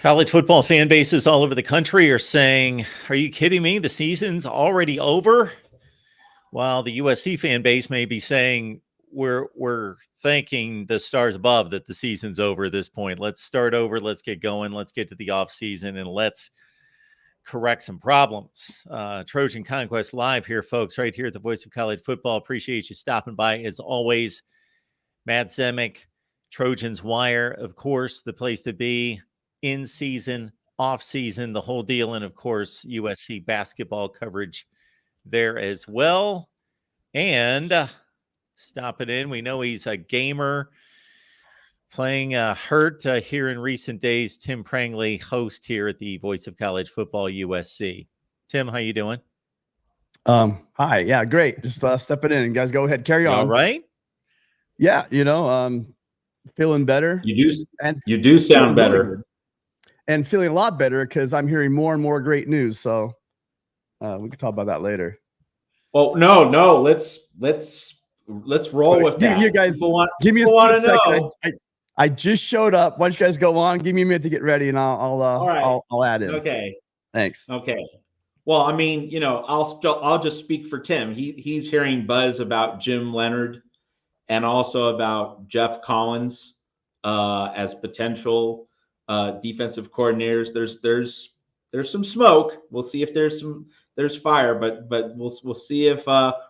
College football fan bases all over the country are saying, are you kidding me? The season's already over. While the USC fan base may be saying, we're thanking the stars above that the season's over at this point. Let's start over. Let's get going. Let's get to the off season and let's correct some problems. Trojan Conquest live here, folks, right here at the Voice of College Football. Appreciate you stopping by. As always, Matt Zemek, Trojans Wire, of course, the place to be. In season, off season, the whole deal. And of course, USC basketball coverage there as well. And stopping in, we know he's a gamer playing hurt here in recent days. Tim Prangley, host here at the Voice of College Football USC. Tim, how you doing? Hi. Yeah, great. Just stepping in. Guys, go ahead. Carry on. All right. Yeah, feeling better. You do sound better. Really, and feeling a lot better because I'm hearing more and more great news. So we can talk about that later. Well, no, let's roll with that. You guys, give me a second. I just showed up. Why don't you guys go on? Give me a minute to get ready, and I'll add in. Okay. Thanks. Okay. Well, I mean, I'll just speak for Tim. He's hearing buzz about Jim Leonhard and also about Jeff Collins as potential defensive coordinators. There's some smoke. We'll see if there's fire, but we'll see if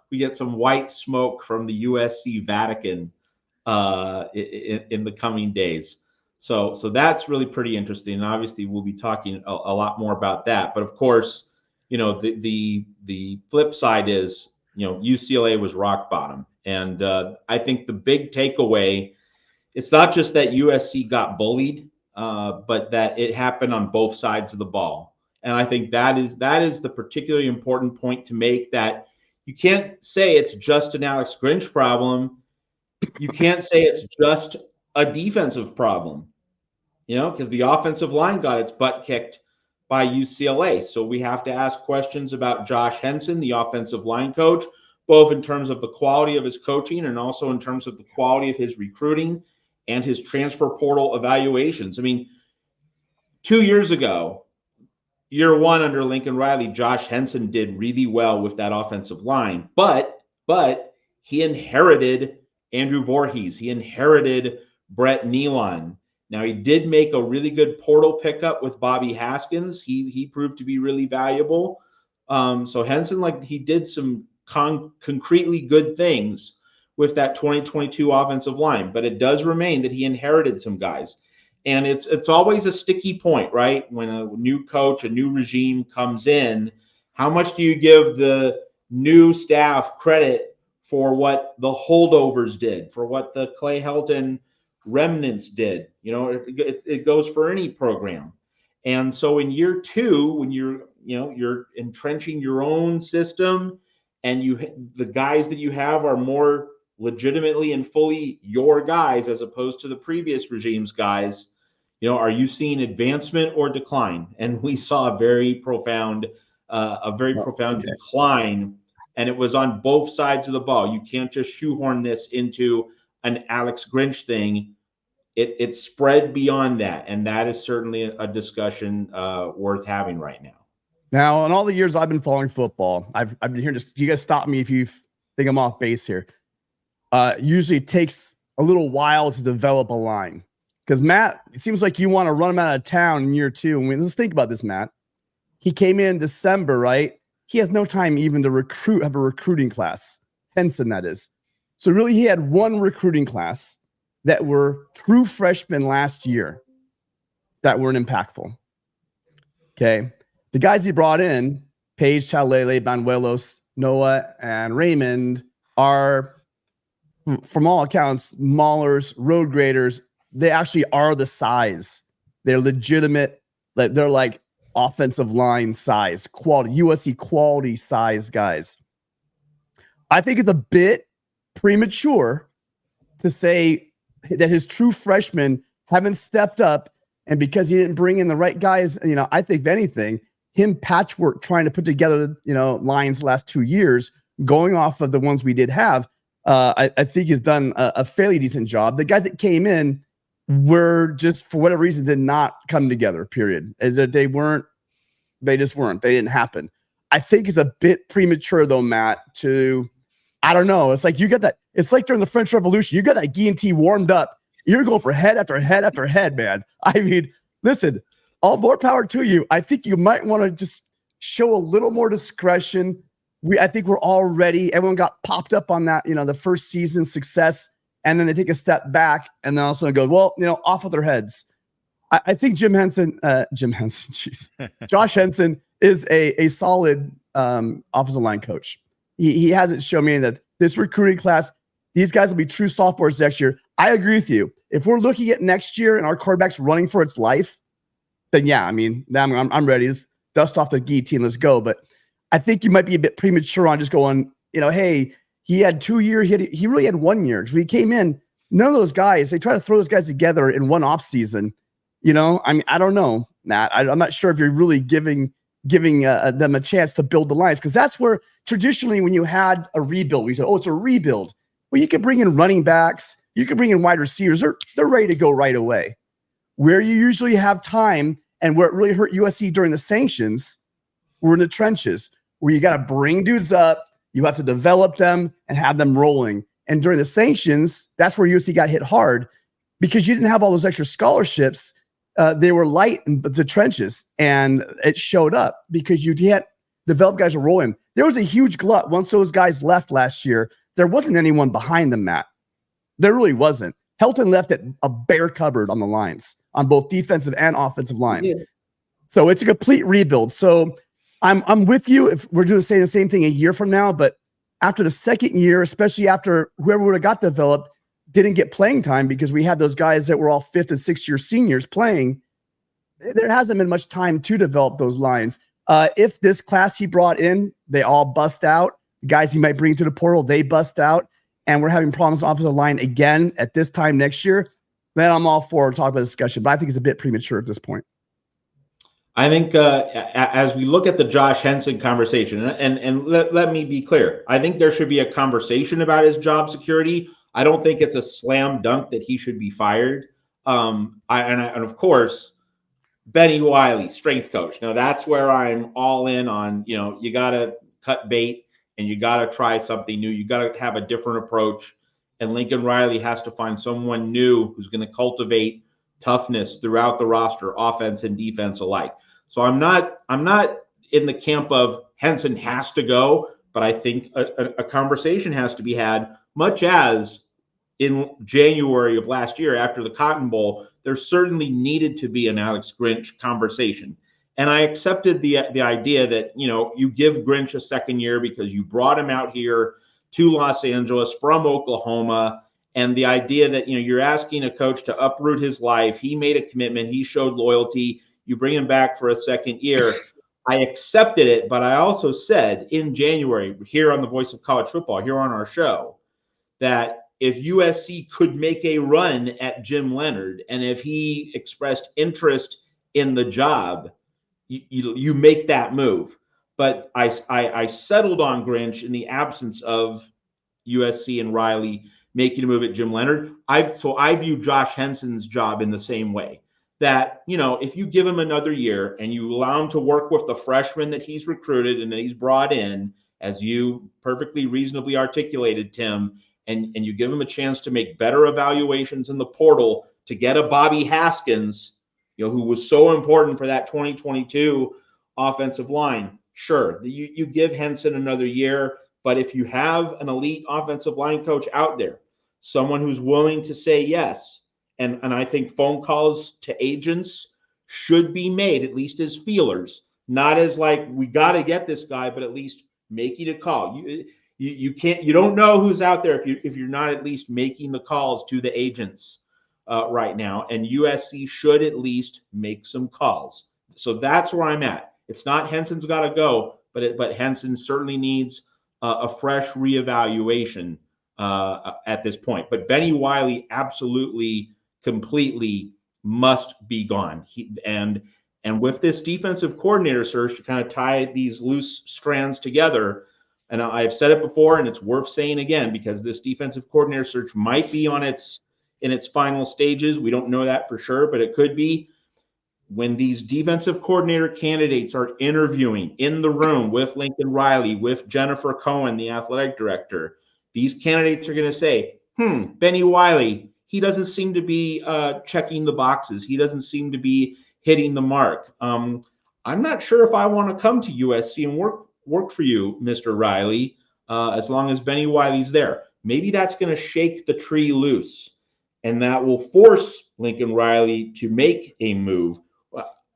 we get some white smoke from the USC Vatican in the coming days. So that's really pretty interesting. And obviously we'll be talking a lot more about that. But of course, the flip side is, UCLA was rock bottom. And I think the big takeaway, it's not just that USC got bullied, but that it happened on both sides of the ball. And I think that is the particularly important point to make, that you can't say it's just an Alex Grinch problem. You can't say it's just a defensive problem, because the offensive line got its butt kicked by UCLA. So we have to ask questions about Josh Henson, the offensive line coach, both in terms of the quality of his coaching and also in terms of the quality of his recruiting and his transfer portal evaluations. I mean, 2 years ago, year one under Lincoln Riley, Josh Henson did really well with that offensive line, but he inherited Andrew Voorhees. He inherited Brett Nealon. Now, he did make a really good portal pickup with Bobby Haskins. He proved to be really valuable. So Henson, he did some concretely good things with that 2022 offensive line, but it does remain that he inherited some guys. And it's always a sticky point, right? When a new coach, a new regime comes in, how much do you give the new staff credit for what the holdovers did, for what the Clay Helton remnants did? It goes for any program. And so in year two, when you're entrenching your own system, and the guys that you have are more legitimately and fully your guys as opposed to the previous regime's guys, are you seeing advancement or decline? And we saw a very profound decline, and it was on both sides of the ball. You can't just shoehorn this into an Alex Grinch thing. It spread beyond that, and that is certainly a discussion worth having right now. Now, in all the years I've been following football, I've been hearing this. You guys stop me if you think I'm off base here. Usually it takes a little while to develop a line. Because, Matt, it seems like you want to run him out of town in year two. Let's think about this, Matt. He came in December, right? He has no time even to have a recruiting class. Henson, that is. So really he had one recruiting class that were true freshmen last year that weren't impactful. Okay. The guys he brought in, Paige, Chalele, Banuelos, Noah, and Raymond, are, from all accounts, maulers, road graders. They actually are the size. They're legitimate. They're like offensive line size, quality, USC quality size guys. I think it's a bit premature to say that his true freshmen haven't stepped up, and because he didn't bring in the right guys, I think if anything, him patchwork trying to put together, lines the last 2 years, going off of the ones we did have, I think he's done a fairly decent job. The guys that came in, were just, for whatever reason, did not come together, period. Is that they just weren't. They didn't happen. I think it's a bit premature, though, Matt, I don't know. It's like you got that. It's like during the French Revolution. You got that guillotine warmed up. You're going for head after head after head, man. I mean, listen, all more power to you. I think you might want to just show a little more discretion. I think we're all ready. Everyone got popped up on that, the first season success, and then they take a step back, and then also go, well, off with their heads. I think Josh Henson is a solid offensive line coach. He hasn't shown me that this recruiting class, these guys will be true sophomores next year. I agree with you. If we're looking at next year and our quarterback's running for its life, then yeah, I mean, I'm ready. Just dust off the guillotine, let's go. But I think you might be a bit premature on just going, hey, he had 2 years. He really had 1 year. Because when he came in, none of those guys, they try to throw those guys together in one off season. I mean, I don't know, Matt. I'm not sure if you're really giving them a chance to build the lines, because that's where traditionally when you had a rebuild, we said, oh, it's a rebuild. Well, you could bring in running backs, you could bring in wide receivers. They're ready to go right away. Where you usually have time and where it really hurt USC during the sanctions, we're in the trenches where you got to bring dudes up, you have to develop them and have them rolling. And during the sanctions, that's where USC got hit hard because you didn't have all those extra scholarships. They were light in the trenches, and it showed up because you can't develop guys to roll in. There was a huge glut once those guys left last year. There wasn't anyone behind them, Matt. There really wasn't. Helton left at a bare cupboard on the lines, on both defensive and offensive lines. Yeah. So it's a complete rebuild. So I'm with you if we're doing the same thing a year from now, but after the second year, especially after whoever would have got developed didn't get playing time because we had those guys that were all 5th and 6th year seniors playing, there hasn't been much time to develop those lines. If this class he brought in, they all bust out, guys he might bring to the portal, they bust out, and we're having problems on the offensive line again at this time next year, then I'm all for talking about discussion, but I think it's a bit premature at this point. I think as we look at the Josh Henson conversation, and let me be clear, I think there should be a conversation about his job security. I don't think it's a slam dunk that he should be fired. And of course, Benny Wiley, strength coach. Now that's where I'm all in on, you got to cut bait and you got to try something new. You got to have a different approach. And Lincoln Riley has to find someone new who's going to cultivate toughness throughout the roster, offense and defense alike. So I'm not in the camp of Henson has to go, but I think a conversation has to be had, much as in January of last year after the Cotton Bowl, there certainly needed to be an Alex Grinch conversation. And I accepted the idea that, you give Grinch a second year because you brought him out here to Los Angeles from Oklahoma. And the idea that, you're asking a coach to uproot his life. He made a commitment. He showed loyalty. You bring him back for a second year. I accepted it, but I also said in January here on the Voice of College Football, here on our show, that if USC could make a run at Jim Leonhard, and if he expressed interest in the job, you make that move. But I settled on Grinch in the absence of USC and Riley making a move at Jim Leonhard. So I view Josh Henson's job in the same way. That, if you give him another year and you allow him to work with the freshmen that he's recruited and that he's brought in, as you perfectly reasonably articulated, Tim, and you give him a chance to make better evaluations in the portal to get a Bobby Haskins, who was so important for that 2022 offensive line. Sure, you give Henson another year, but if you have an elite offensive line coach out there, someone who's willing to say yes, and I think phone calls to agents should be made, at least as feelers, not as like, we got to get this guy, but at least making a call. You don't know who's out there if you're not at least making the calls to the agents right now. And USC should at least make some calls. So that's where I'm at. It's not Henson's got to go, but Henson certainly needs a fresh reevaluation at this point. But Benny Wiley absolutely, completely must be gone. And with this defensive coordinator search to kind of tie these loose strands together, and I've said it before, and it's worth saying again, because this defensive coordinator search might be on its in its final stages. We don't know that for sure, but it could be. When these defensive coordinator candidates are interviewing in the room with Lincoln Riley, with Jennifer Cohen, the athletic director, these candidates are going to say, Benny Wiley, he doesn't seem to be checking the boxes. He doesn't seem to be hitting the mark. I'm not sure if I want to come to USC and work for you, Mr. Riley, as long as Benny Wiley's there. Maybe that's going to shake the tree loose, and that will force Lincoln Riley to make a move.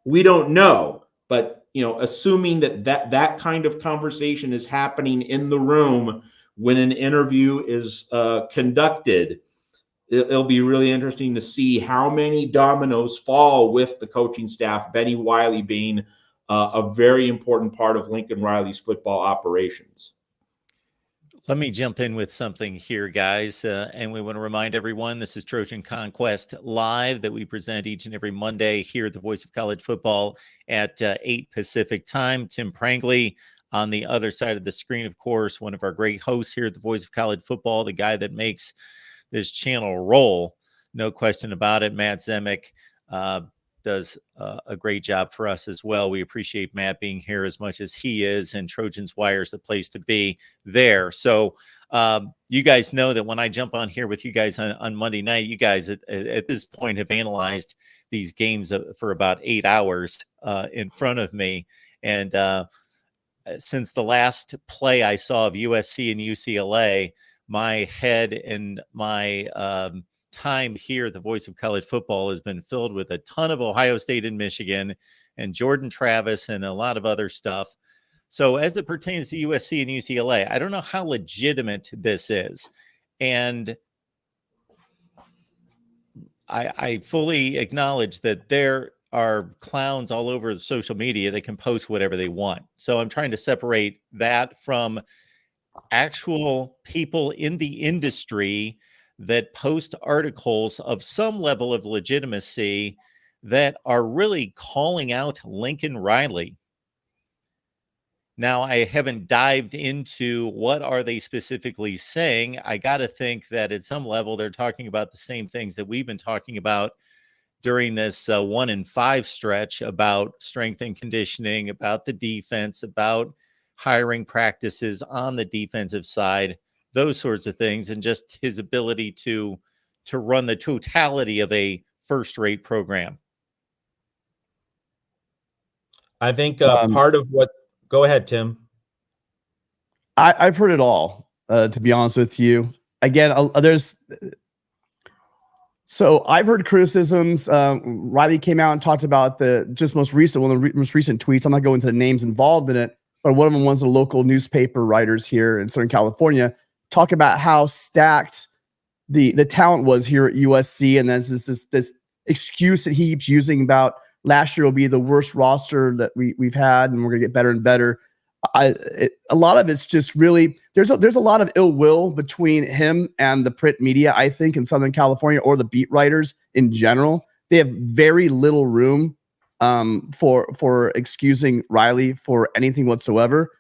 We don't know, but assuming that kind of conversation is happening in the room when an interview is conducted, it'll be really interesting to see how many dominoes fall with the coaching staff, Benny Wiley being a very important part of Lincoln Riley's football operations. Let me jump in with something here, guys. And we want to remind everyone, this is Trojan Conquest Live that we present each and every Monday here at the Voice of College Football at 8 Pacific time. Tim Prangley on the other side of the screen, of course, one of our great hosts here at the Voice of College Football, the guy that makes this channel roll. No question about it. Matt Zemek does a great job for us as well. We appreciate Matt being here as much as he is, and Trojans Wire is the place to be there. So you guys know that when I jump on here with you guys on Monday night, you guys at this point have analyzed these games for about 8 hours in front of me. And since the last play I saw of USC and UCLA, my head and my time here at the Voice of College Football has been filled with a ton of Ohio State and Michigan and Jordan Travis and a lot of other stuff. So as it pertains to USC and UCLA, I don't know how legitimate this is. And I fully acknowledge that there are clowns all over social media that can post whatever they want. So I'm trying to separate that from actual people in the industry that post articles of some level of legitimacy that are really calling out Lincoln Riley. Now, I haven't dived into what are they specifically saying. I got to think that at some level they're talking about the same things that we've been talking about during this 1-5 stretch about strength and conditioning, about the defense, about hiring practices on the defensive side, those sorts of things, and just his ability to run the totality of a first-rate program. I think part of what – go ahead, Tim. I've heard it all, to be honest with you. Again, so I've heard criticisms. Riley came out and talked about one of the most recent tweets. I'm not going into the names involved in it, but one of them was the local newspaper writers here in Southern California, talk about how stacked the talent was here at USC, and there's this excuse that he keeps using about last year will be the worst roster that we've had, and we're gonna get better and better. A lot of it's just really there's a lot of ill will between him and the print media, I think, in Southern California, or the beat writers in general. They have very little room for excusing Riley for anything whatsoever.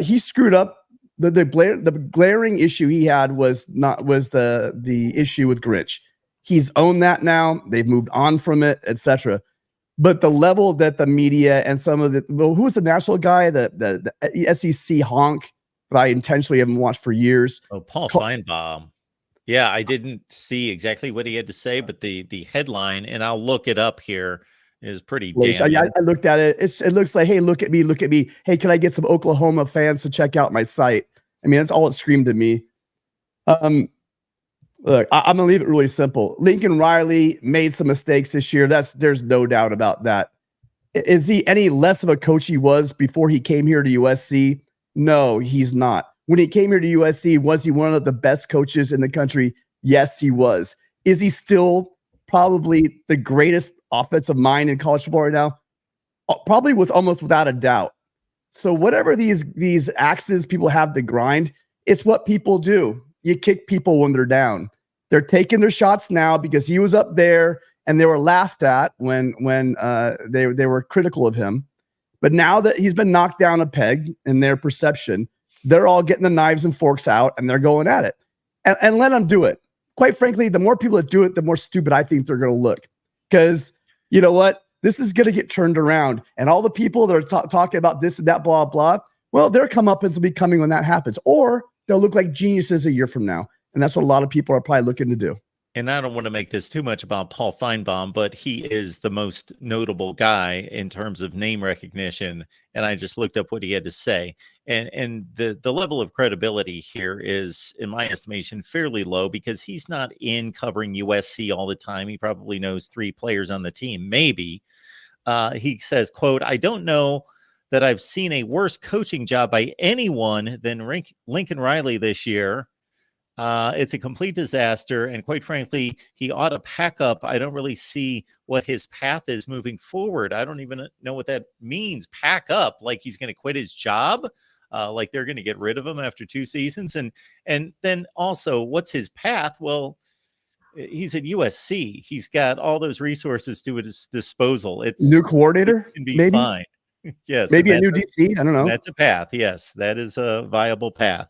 He screwed up. The glaring issue he had was the issue with Grinch. He's owned that now. They've moved on from it, etc. But the level that the media and some of who was the national guy, the SEC honk that I intentionally haven't watched for years. Oh, Paul Feinbaum. Yeah, I didn't see exactly what he had to say, but the headline, and I'll look it up here, is pretty damn. I looked at it. It looks like, hey, look at me. Hey, can I get some Oklahoma fans to check out my site? I mean, that's all it screamed to me. Look, I'm gonna leave it really simple. Lincoln Riley made some mistakes this year. There's no doubt about that. Is he any less of a coach he was before he came here to USC? No, he's not. When he came here to USC, was he one of the best coaches in the country? Yes, he was. Is he still probably the greatest offensive mind in college football right now? Probably almost without a doubt. So whatever these axes people have to grind, it's what people do. You kick people when they're down. They're taking their shots now because he was up there and they were laughed at when they were critical of him. But now that he's been knocked down a peg in their perception, they're all getting the knives and forks out and they're going at it. And let them do it. quite frankly, the more people that do it, the more stupid I think they're going to look. Because you know what? This is going to get turned around. And all the people that are talking about this and that, blah, blah, well, their comeuppance will be coming when that happens. Or they'll look like geniuses a year from now. And that's what a lot of people are probably looking to do. And I don't want to make this too much about Paul Feinbaum, but he is the most notable guy in terms of name recognition. And I just looked up what he had to say. And the level of credibility here is, in my estimation, fairly low because he's not in covering USC all the time. He probably knows 3 players on the team, maybe. He says, quote, "I don't know that I've seen a worse coaching job by anyone than Lincoln Riley this year. It's a complete disaster. And quite frankly, he ought to pack up. I don't really see what his path is moving forward. I don't even know what that means. Pack up, like he's going to quit his job, like they're going to get rid of him after 2 seasons. And then also, what's his path? Well, he's at USC. He's got all those resources to his disposal. It's new coordinator, it can be maybe fine. Yes, maybe a new DC. I don't know. That's a path. Yes, that is a viable path.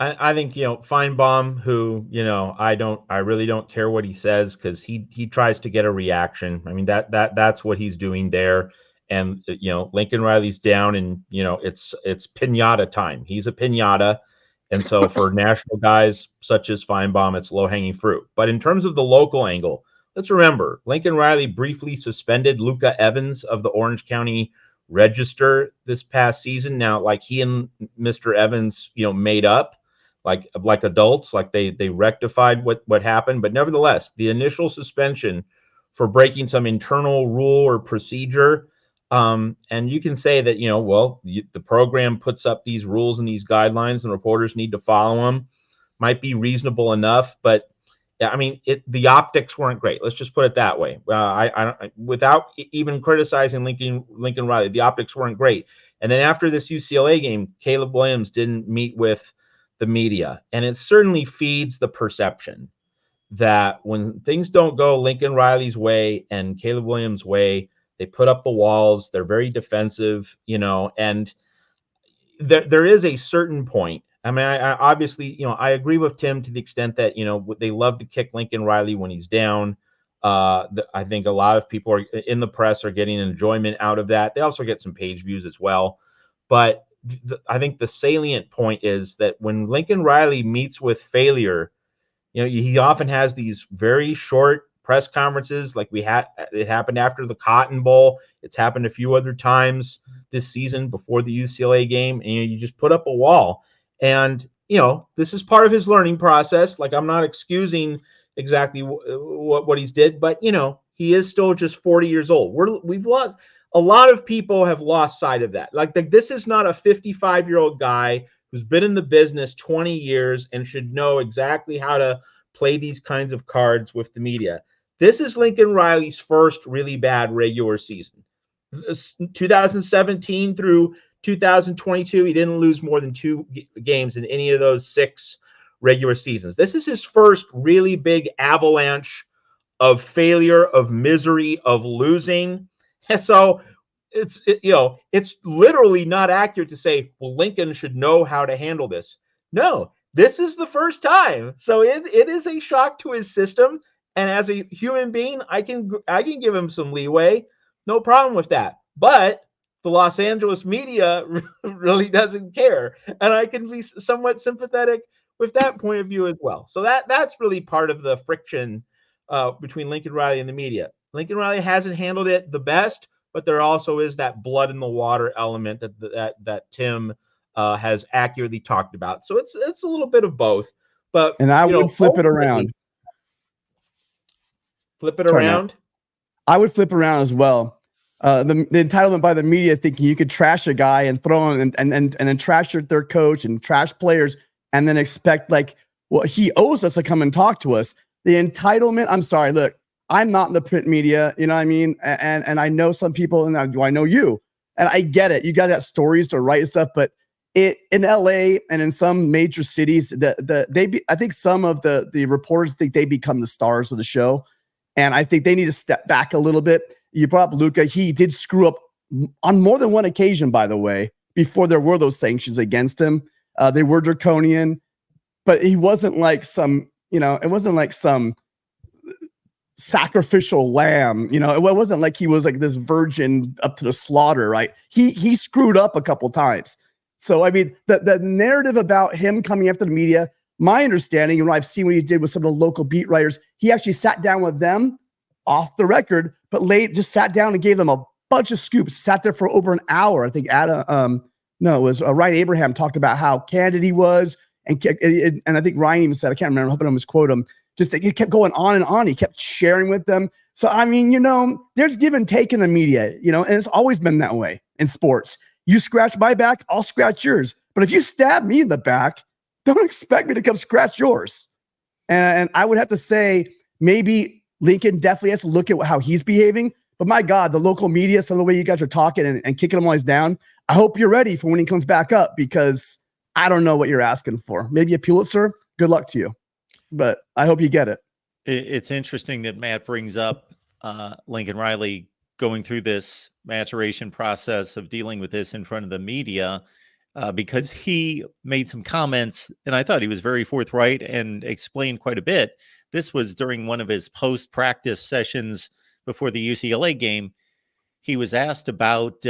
I think, Feinbaum, who, I really don't care what he says because he tries to get a reaction. I mean, that's what he's doing there. And, Lincoln Riley's down and, it's piñata time. He's a piñata. And so for national guys such as Feinbaum, it's low hanging fruit. But in terms of the local angle, let's remember Lincoln Riley briefly suspended Luca Evans of the Orange County Register this past season. Now, like he and Mr. Evans, made up. Like adults, like they rectified what happened. But nevertheless, the initial suspension for breaking some internal rule or procedure, and you can say that, the program puts up these rules and these guidelines and reporters need to follow them, might be reasonable enough. But yeah, I mean, the optics weren't great. Let's just put it that way. Without even criticizing Lincoln Riley, the optics weren't great. And then after this UCLA game, Caleb Williams didn't meet with the media. And it certainly feeds the perception that when things don't go Lincoln Riley's way and Caleb Williams' way, they put up the walls, they're very defensive, and there is a certain point. I mean, I obviously, I agree with Tim to the extent that, they love to kick Lincoln Riley when he's down. I think a lot of people in the press are getting enjoyment out of that. They also get some page views as well. But I think the salient point is that when Lincoln Riley meets with failure, he often has these very short press conferences. Like it happened after the Cotton Bowl. It's happened a few other times this season before the UCLA game. And you just put up a wall. And, this is part of his learning process. Like I'm not excusing exactly what he's did, but, he is still just 40 years old. We've lost. A lot of people have lost sight of that. Like this is not a 55-year-old guy who's been in the business 20 years and should know exactly how to play these kinds of cards with the media. This is Lincoln Riley's first really bad regular season. 2017 through 2022, he didn't lose more than 2 games in any of those 6 regular seasons. This is his first really big avalanche of failure, of misery, of losing. And so it's literally not accurate to say, well, Lincoln should know how to handle this. No, this is the first time. So it is a shock to his system. And as a human being, I can give him some leeway. No problem with that. But the Los Angeles media really doesn't care. And I can be somewhat sympathetic with that point of view as well. So that's really part of the friction between Lincoln Riley and the media. Lincoln Riley hasn't handled it the best, but there also is that blood in the water element that Tim has accurately talked about. So it's a little bit of both. But I would flip it around. Flip it around. I would flip around as well. The entitlement by the media thinking you could trash a guy and throw him and then trash their coach and trash players and then expect he owes us to come and talk to us. The entitlement. I'm sorry. Look. I'm not in the print media, you know what I mean? And I know some people, and I know you, and I get it. You got that stories to write and stuff, but in LA and in some major cities, I think some of the reporters think they become the stars of the show, and I think they need to step back a little bit. You brought up Luca. He did screw up on more than one occasion, by the way, before there were those sanctions against him. They were draconian. but he wasn't like some, it wasn't like some sacrificial lamb. It wasn't like he was like this virgin up to the slaughter, right? He screwed up a couple times. So, I mean, the narrative about him coming after the media, my understanding, and I've seen what he did with some of the local beat writers, he actually sat down with them off the record, but just sat down and gave them a bunch of scoops, sat there for over an hour. I think it was Ryan Abraham talked about how candid he was. And I think Ryan even said, I can't remember, I'm hoping I misquote him, just he kept going on and on. He kept sharing with them. So, I mean, there's give and take in the media, and it's always been that way in sports. You scratch my back, I'll scratch yours. But if you stab me in the back, don't expect me to come scratch yours. And I would have to say, maybe Lincoln definitely has to look at how he's behaving. But my God, the local media, some of the way you guys are talking and kicking him while he's down, I hope you're ready for when he comes back up, because I don't know what you're asking for. Maybe a Pulitzer? Good luck to you. But I hope you get it. It's interesting that Matt brings up Lincoln Riley going through this maturation process of dealing with this in front of the media, because he made some comments, and I thought he was very forthright and explained quite a bit. This was during one of his post-practice sessions before the UCLA game. He was asked about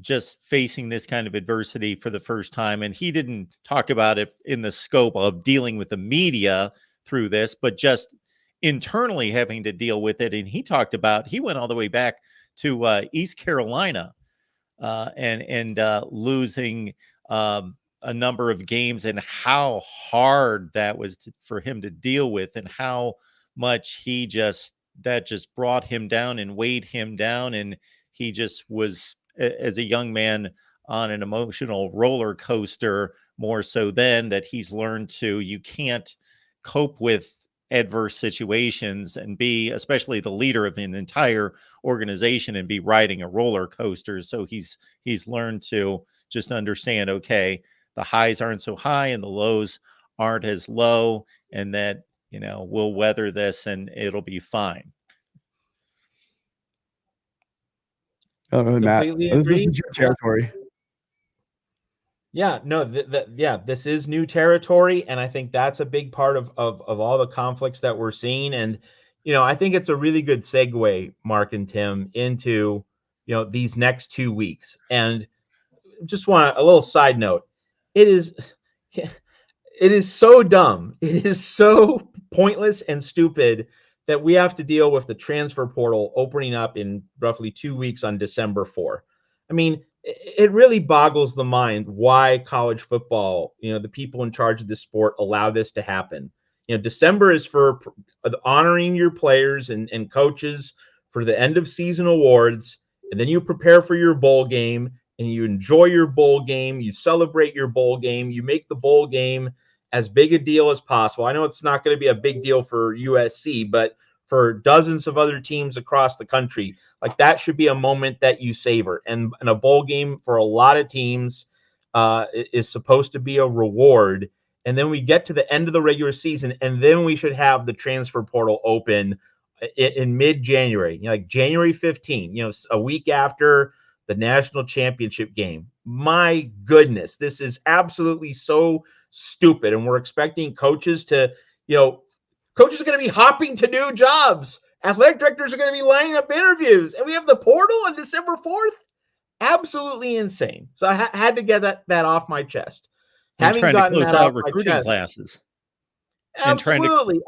just facing this kind of adversity for the first time, and he didn't talk about it in the scope of dealing with the media through this, but just internally having to deal with it. And he talked about, he went all the way back to East Carolina and losing a number of games, and how hard that was for him to deal with, and how much that just brought him down and weighed him down. And he just was, as a young man, on an emotional roller coaster, more so than that he's learned you can't cope with adverse situations and be, especially the leader of an entire organization, and be riding a roller coaster. So he's learned to just understand, okay, the highs aren't so high and the lows aren't as low, and that, we'll weather this and it'll be fine. Oh, Matt, this is your territory. Yeah, no, this is new territory, and I think that's a big part of all the conflicts that we're seeing. And I think it's a really good segue, Mark and Tim, into these next 2 weeks. And just want a little side note: it is so dumb, it is so pointless and stupid that we have to deal with the transfer portal opening up in roughly 2 weeks on December 4th. I mean, it really boggles the mind why college football, the people in charge of the sport, allow this to happen. December is for honoring your players and coaches for the end of season awards, and then you prepare for your bowl game, and you enjoy your bowl game, you celebrate your bowl game, you make the bowl game as big a deal as possible. I know it's not going to be a big deal for USC, but for dozens of other teams across the country, like, that should be a moment that you savor. And a bowl game for a lot of teams is supposed to be a reward. And then we get to the end of the regular season, and then we should have the transfer portal open in mid-January, like January 15th, a week after the national championship game. My goodness, this is absolutely so stupid. And we're expecting coaches to, coaches are going to be hopping to new jobs. Athletic directors are going to be lining up interviews, and we have the portal on December 4th. Absolutely insane. So I had to get that off my chest. And trying to close out recruiting classes. Absolutely.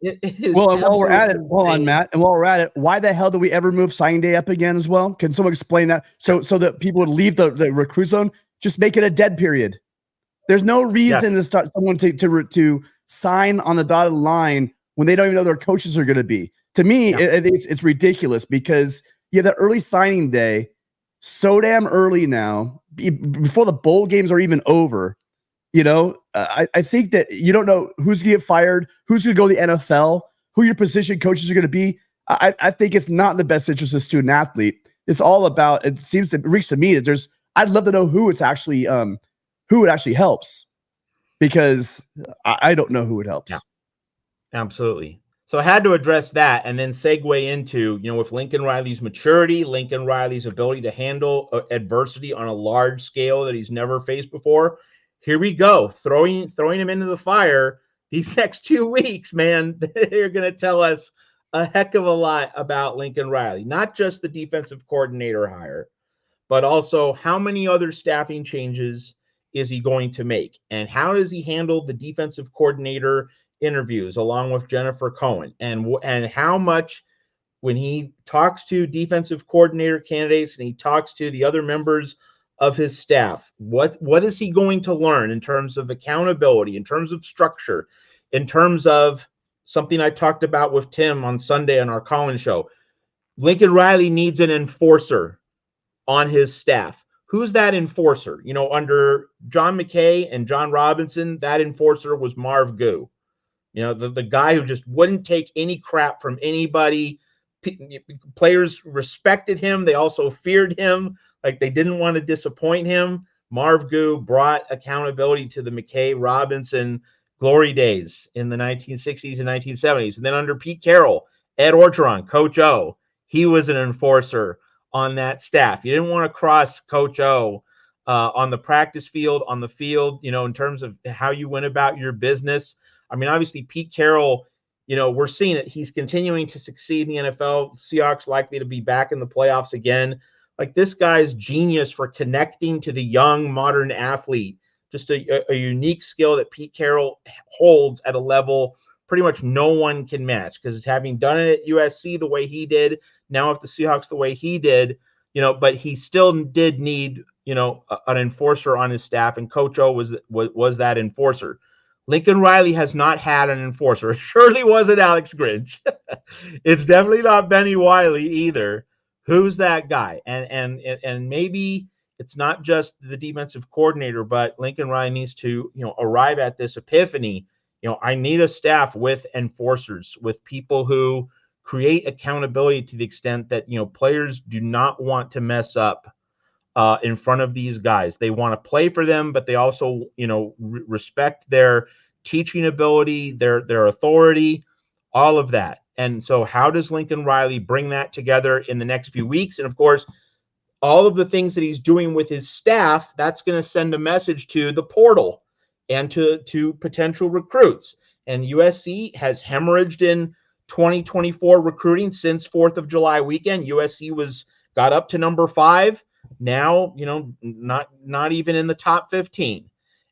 It is. Well, and while we're at it, hold on, Matt. And while we're at it, why the hell do we ever move signing day up again as well? Can someone explain that? So that people would leave the recruit zone, just make it a dead period. There's no reason to start someone to sign on the dotted line when they don't even know their coaches are going to be. To me, it's ridiculous, because you have that early signing day so damn early now, before the bowl games are even over. I think that you don't know who's going to get fired, who's going to go to the NFL, who your position coaches are going to be. I think it's not in the best interest of the student athlete. It's all about, it seems to reach to me that I'd love to know who it actually helps, because I don't know who it helps. Yeah. Absolutely. So I had to address that, and then segue into, with Lincoln Riley's maturity, Lincoln Riley's ability to handle adversity on a large scale that he's never faced before. here we go, throwing him into the fire. These next 2 weeks, man, they're going to tell us a heck of a lot about Lincoln Riley, not just the defensive coordinator hire, but also how many other staffing changes is he going to make? And how does he handle the defensive coordinator interviews along with Jennifer Cohen? And how much, when he talks to defensive coordinator candidates and he talks to the other members of his staff, what is he going to learn in terms of accountability, in terms of structure, in terms of something I talked about with Tim on Sunday on our Collins show? Lincoln Riley needs an enforcer on his staff. Who's that enforcer? You know, under John McKay and John Robinson, that enforcer was Marv Goo. You know, the guy who just wouldn't take any crap from anybody. Players respected him. They also feared him. Like, they didn't want to disappoint him. Marv Goo brought accountability to the McKay Robinson glory days in the 1960s and 1970s. And then under Pete Carroll, Ed Orgeron, Coach O, he was an enforcer on that staff. You didn't want to cross Coach O on the practice field, on the field, you know, in terms of how you went about your business. I mean, obviously, Pete Carroll, you know, we're seeing it. He's continuing to succeed in the NFL. Seahawks likely to be back in the playoffs again. Like, this guy's genius for connecting to the young modern athlete, just a unique skill that Pete Carroll holds at a level pretty much no one can match, because having done it at USC the way he did, now with the Seahawks the way he did, you know, but he still did need, you know, an enforcer on his staff, and Coach O was that enforcer. Lincoln Riley has not had an enforcer. It surely wasn't Alex Grinch. It's definitely not Benny Wiley either. Who's that guy? And maybe it's not just the defensive coordinator, but Lincoln Riley needs to, you know, arrive at this epiphany. You know, I need a staff with enforcers, with people who create accountability to the extent that, you know, players do not want to mess up in front of these guys. They want to play for them, but they also, you know, respect their teaching ability, their authority, all of that. And so how does Lincoln Riley bring that together in the next few weeks? And of course, all of the things that he's doing with his staff, that's going to send a message to the portal and to potential recruits. And USC has hemorrhaged in 2024 recruiting since 4th of July weekend. USC got up to number 5. Now, you know, not even in the top 15.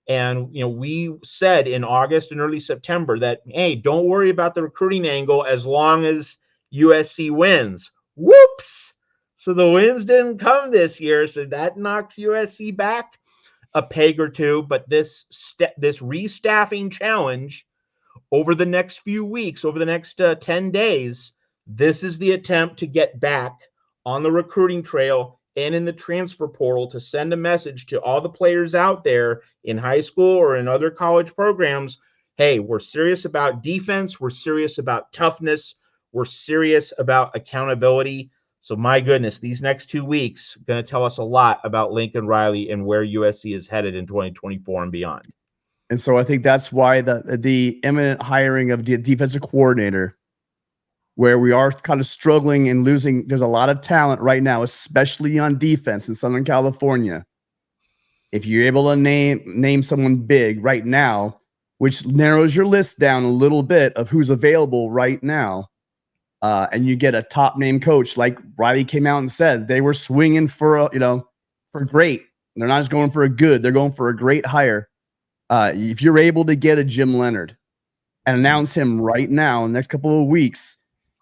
And, you know, we said in August and early September that, hey, don't worry about the recruiting angle as long as USC wins. Whoops. So the wins didn't come this year. So that knocks USC back a peg or two. But this restaffing challenge over the next few weeks, over the next 10 days, this is the attempt to get back on the recruiting trail and in the transfer portal to send a message to all the players out there in high school or in other college programs. Hey, we're serious about defense. We're serious about toughness. We're serious about accountability. So my goodness, these next 2 weeks are going to tell us a lot about Lincoln Riley and where USC is headed in 2024 and beyond. And so I think that's why the imminent hiring of the defensive coordinator, where we are kind of struggling and losing. There's a lot of talent right now, especially on defense in Southern California. If you're able to name someone big right now, which narrows your list down a little bit of who's available right now, and you get a top name coach like Riley came out and said they were swinging for great. They're not just going for a good; they're going for a great hire. If you're able to get a Jim Leonhard and announce him right now in the next couple of weeks,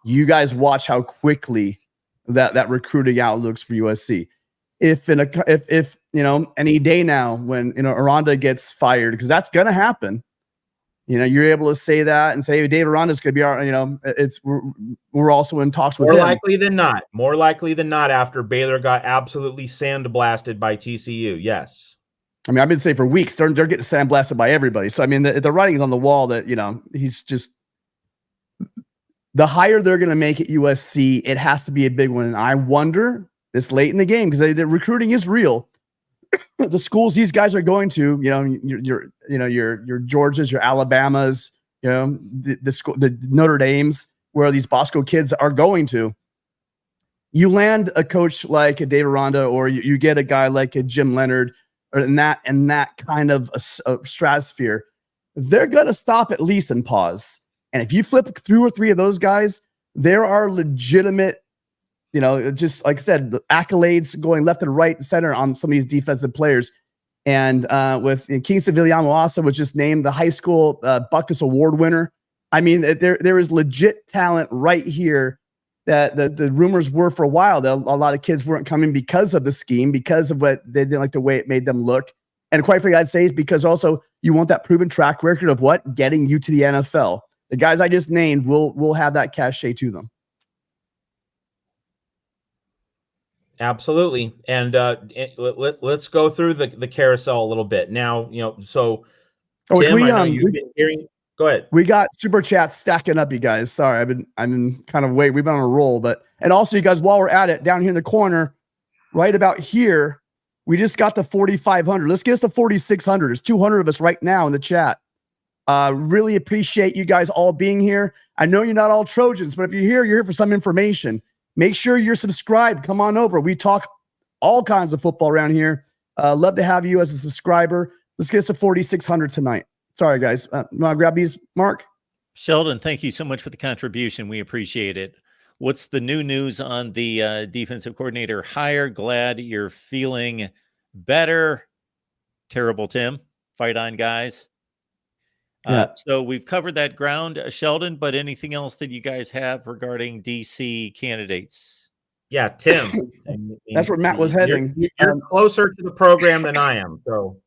you guys watch how quickly that recruiting out looks for USC. If you know, any day now when, you know, Aranda gets fired, because that's going to happen, you know, you're able to say that and say, hey, Dave Aranda's going to be our, you know, we're also in talks with him. More likely than not after Baylor got absolutely sandblasted by TCU. Yes. I mean, I've been saying for weeks, they're getting sandblasted by everybody. So, I mean, the writing is on the wall that, you know, he's just, the hire they're going to make at USC, it has to be a big one. And I wonder this late in the game, because the recruiting is real. The schools these guys are going to, you know, your Georgias, your Alabamas, you know, the Notre Dames, where these Bosco kids are going to. You land a coach like a Dave Aranda, or you get a guy like a Jim Leonhard, or in that kind of a stratosphere, they're going to stop at least and pause. And if you flip 2 or 3 of those guys, there are legitimate, just like I said, the accolades going left and right and center on some of these defensive players. And with Kingston Villamoasa was just named the high school Buckus Award winner. I mean, there is legit talent right here that the rumors were for a while that a lot of kids weren't coming because of the scheme, because of what they didn't like the way it made them look. And quite frankly, I'd say is because also you want that proven track record of what? Getting you to the NFL. The guys I just named will have that cachet to them. Absolutely. And let's go through the carousel a little bit. Now, so Tim, I know you've been hearing. Go ahead. We got super chats stacking up, you guys. Sorry, I've been kind of we've been on a roll, and also you guys, while we're at it, down here in the corner, right about here, we just got the 4,500. Let's get us to 4,600. There's 200 of us right now in the chat. Really appreciate you guys all being here. I know you're not all Trojans, but if you're here for some information. Make sure you're subscribed. Come on over. We talk all kinds of football around here. Love to have you as a subscriber. Let's get us to 4,600 tonight. Sorry, guys. Want to grab these, Mark? Sheldon, thank you so much for the contribution. We appreciate it. What's the new news on the defensive coordinator hire? Glad you're feeling better. Terrible, Tim. Fight on, guys. So we've covered that ground, Sheldon, but anything else that you guys have regarding DC candidates? Yeah, Tim. That's where Matt was heading. You're closer to the program than I am. So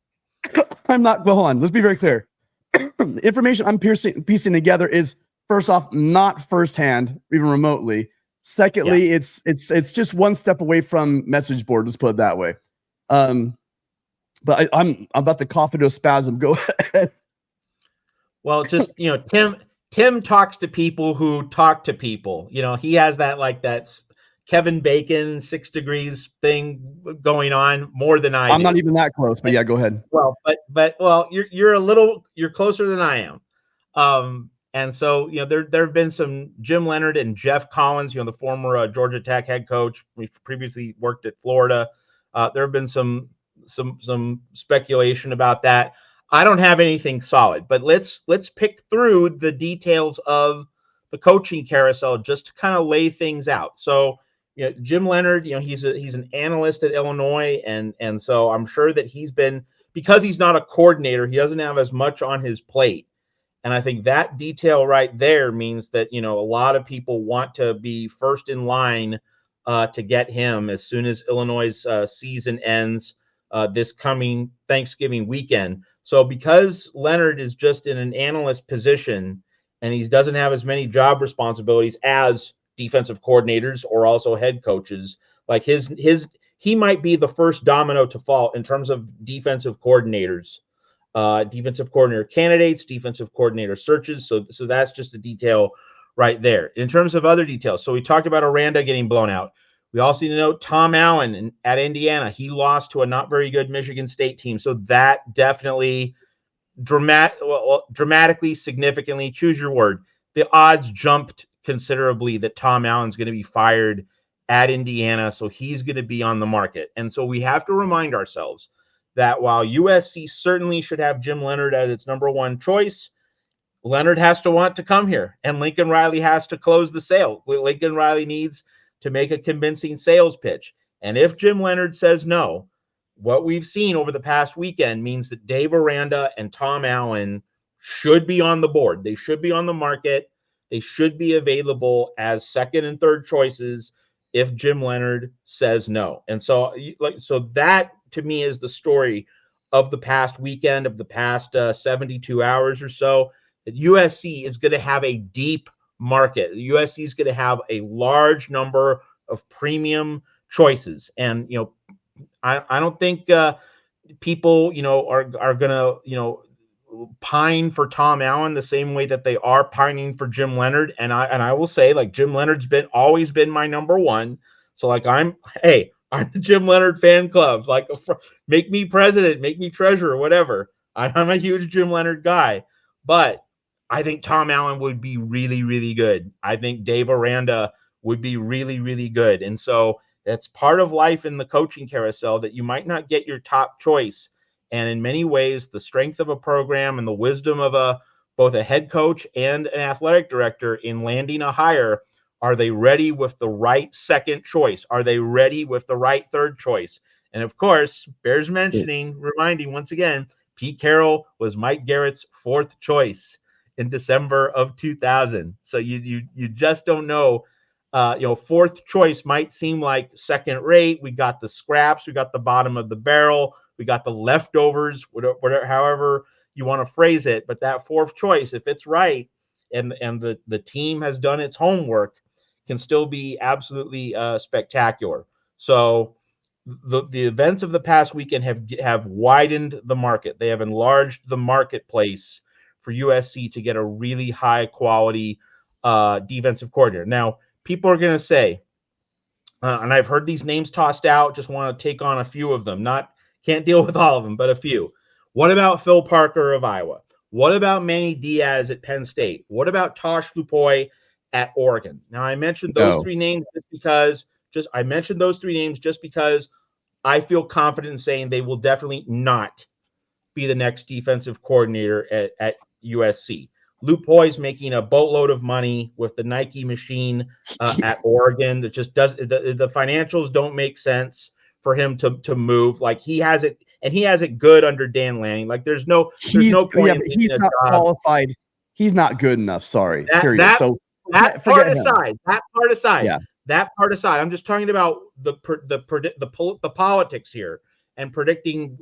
I'm not. Well, hold on. Let's be very clear. The information I'm piecing together is, first off, not firsthand, even remotely. Secondly, it's just one step away from message board. Let's put it that way. But I'm about to cough into a spasm. Go ahead. Well, just, Tim talks to people who talk to people. He has that Kevin Bacon 6 degrees thing going on more than I do. I'm not even that close, but yeah, go ahead. Well, but you're closer than I am. And so, there have been some Jim Leonhard and Jeff Collins, the former Georgia Tech head coach. We've previously worked at Florida. There have been some speculation about that. I don't have anything solid, but let's pick through the details of the coaching carousel just to kind of lay things out. So, Jim Leonhard, he's an analyst at Illinois, and so I'm sure that because he's not a coordinator, he doesn't have as much on his plate. And I think that detail right there means that, a lot of people want to be first in line to get him as soon as Illinois' season ends this coming Thanksgiving weekend. So because Leonhard is just in an analyst position and he doesn't have as many job responsibilities as defensive coordinators or also head coaches, like he might be the first domino to fall in terms of defensive coordinators, defensive coordinator candidates, defensive coordinator searches. So that's just a detail right there. In terms of other details, so we talked about Aranda getting blown out. We also need to know Tom Allen at Indiana. He lost to a not very good Michigan State team. So that definitely dramatically, significantly, choose your word, the odds jumped considerably that Tom Allen's going to be fired at Indiana. So he's going to be on the market. And so we have to remind ourselves that while USC certainly should have Jim Leonhard as its number one choice, Leonhard has to want to come here, and Lincoln Riley has to close the sale. Lincoln Riley needs to make a convincing sales pitch. And if Jim Leonhard says no, what we've seen over the past weekend means that Dave Aranda and Tom Allen should be on the board. They should be on the market. They should be available as second and third choices if Jim Leonhard says no. And so that to me is the story of the past weekend, of the past 72 hours or so, that USC is going to have a deep market. USC is going to have a large number of premium choices. And, I don't think people, are going to, pine for Tom Allen the same way that they are pining for Jim Leonhard. And I will say, like, Jim Leonhard's always been my number one. So I'm the Jim Leonhard fan club. Like, make me president, make me treasurer, whatever. I'm a huge Jim Leonhard guy, but I think Tom Allen would be really, really good. I think Dave Aranda would be really, really good. And so that's part of life in the coaching carousel, that you might not get your top choice And in many ways, the strength of a program and the wisdom of both a head coach and an athletic director in landing a hire. Are they ready with the right second choice? Are they ready with the right third choice? And of course, bears mentioning, reminding once again, Pete Carroll was Mike Garrett's fourth choice in December of 2000. So you just don't know. Fourth choice might seem like second rate. We got the scraps, we got the bottom of the barrel, we got the leftovers, whatever, however you want to phrase it. But that fourth choice, if it's right, and the team has done its homework, can still be absolutely spectacular. So the events of the past weekend have widened the market. They have enlarged the marketplace for USC to get a really high quality defensive coordinator. Now, people are going to say, and I've heard these names tossed out, just want to take on a few of them. Can't deal with all of them, but a few. What about Phil Parker of Iowa? What about Manny Diaz at Penn State? What about Tosh Lupoy at Oregon? Now, I mentioned those three names just because I feel confident in saying they will definitely not be the next defensive coordinator at USC. Lupoy's making a boatload of money with the Nike machine at Oregon. That just does the financials don't make sense for him to move. Like he has it, and he has it good under Dan Lanning. Like there's no point. Yeah, but he's not qualified. He's not good enough. Sorry. That part aside. Yeah. That part aside. I'm just talking about the politics here and predicting.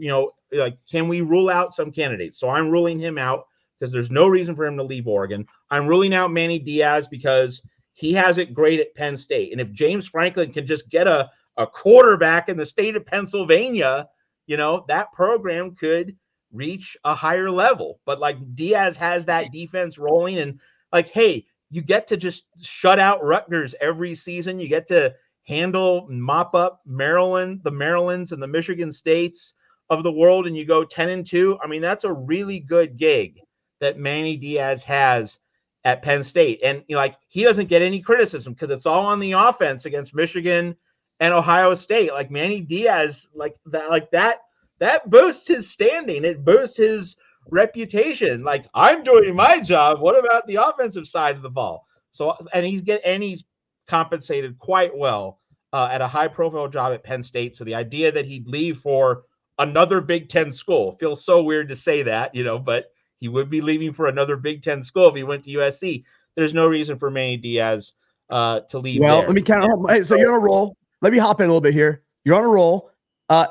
Like, can we rule out some candidates? So I'm ruling him out because there's no reason for him to leave Oregon. I'm ruling out Manny Diaz because he has it great at Penn State. And if James Franklin can just get a quarterback in the state of Pennsylvania, that program could reach a higher level. But like Diaz has that defense rolling, and like, hey, you get to just shut out Rutgers every season. You get to mop up Maryland, the Marylands and the Michigan States of the world, and you go 10-2. I mean, that's a really good gig that Manny Diaz has at Penn State. And he doesn't get any criticism because it's all on the offense against Michigan and Ohio State. Like Manny Diaz, that boosts his standing. It boosts his reputation. Like, I'm doing my job. What about the offensive side of the ball? So, and he's compensated quite well at a high profile job at Penn State. So the idea that he'd leave for another Big Ten school feels so weird to say that, but he would be leaving for another Big Ten school if he went to USC. There's no reason for Manny Diaz to leave. Well, there. Let me kind of. Hey, so you're on a roll. Let me hop in a little bit here. You're on a roll.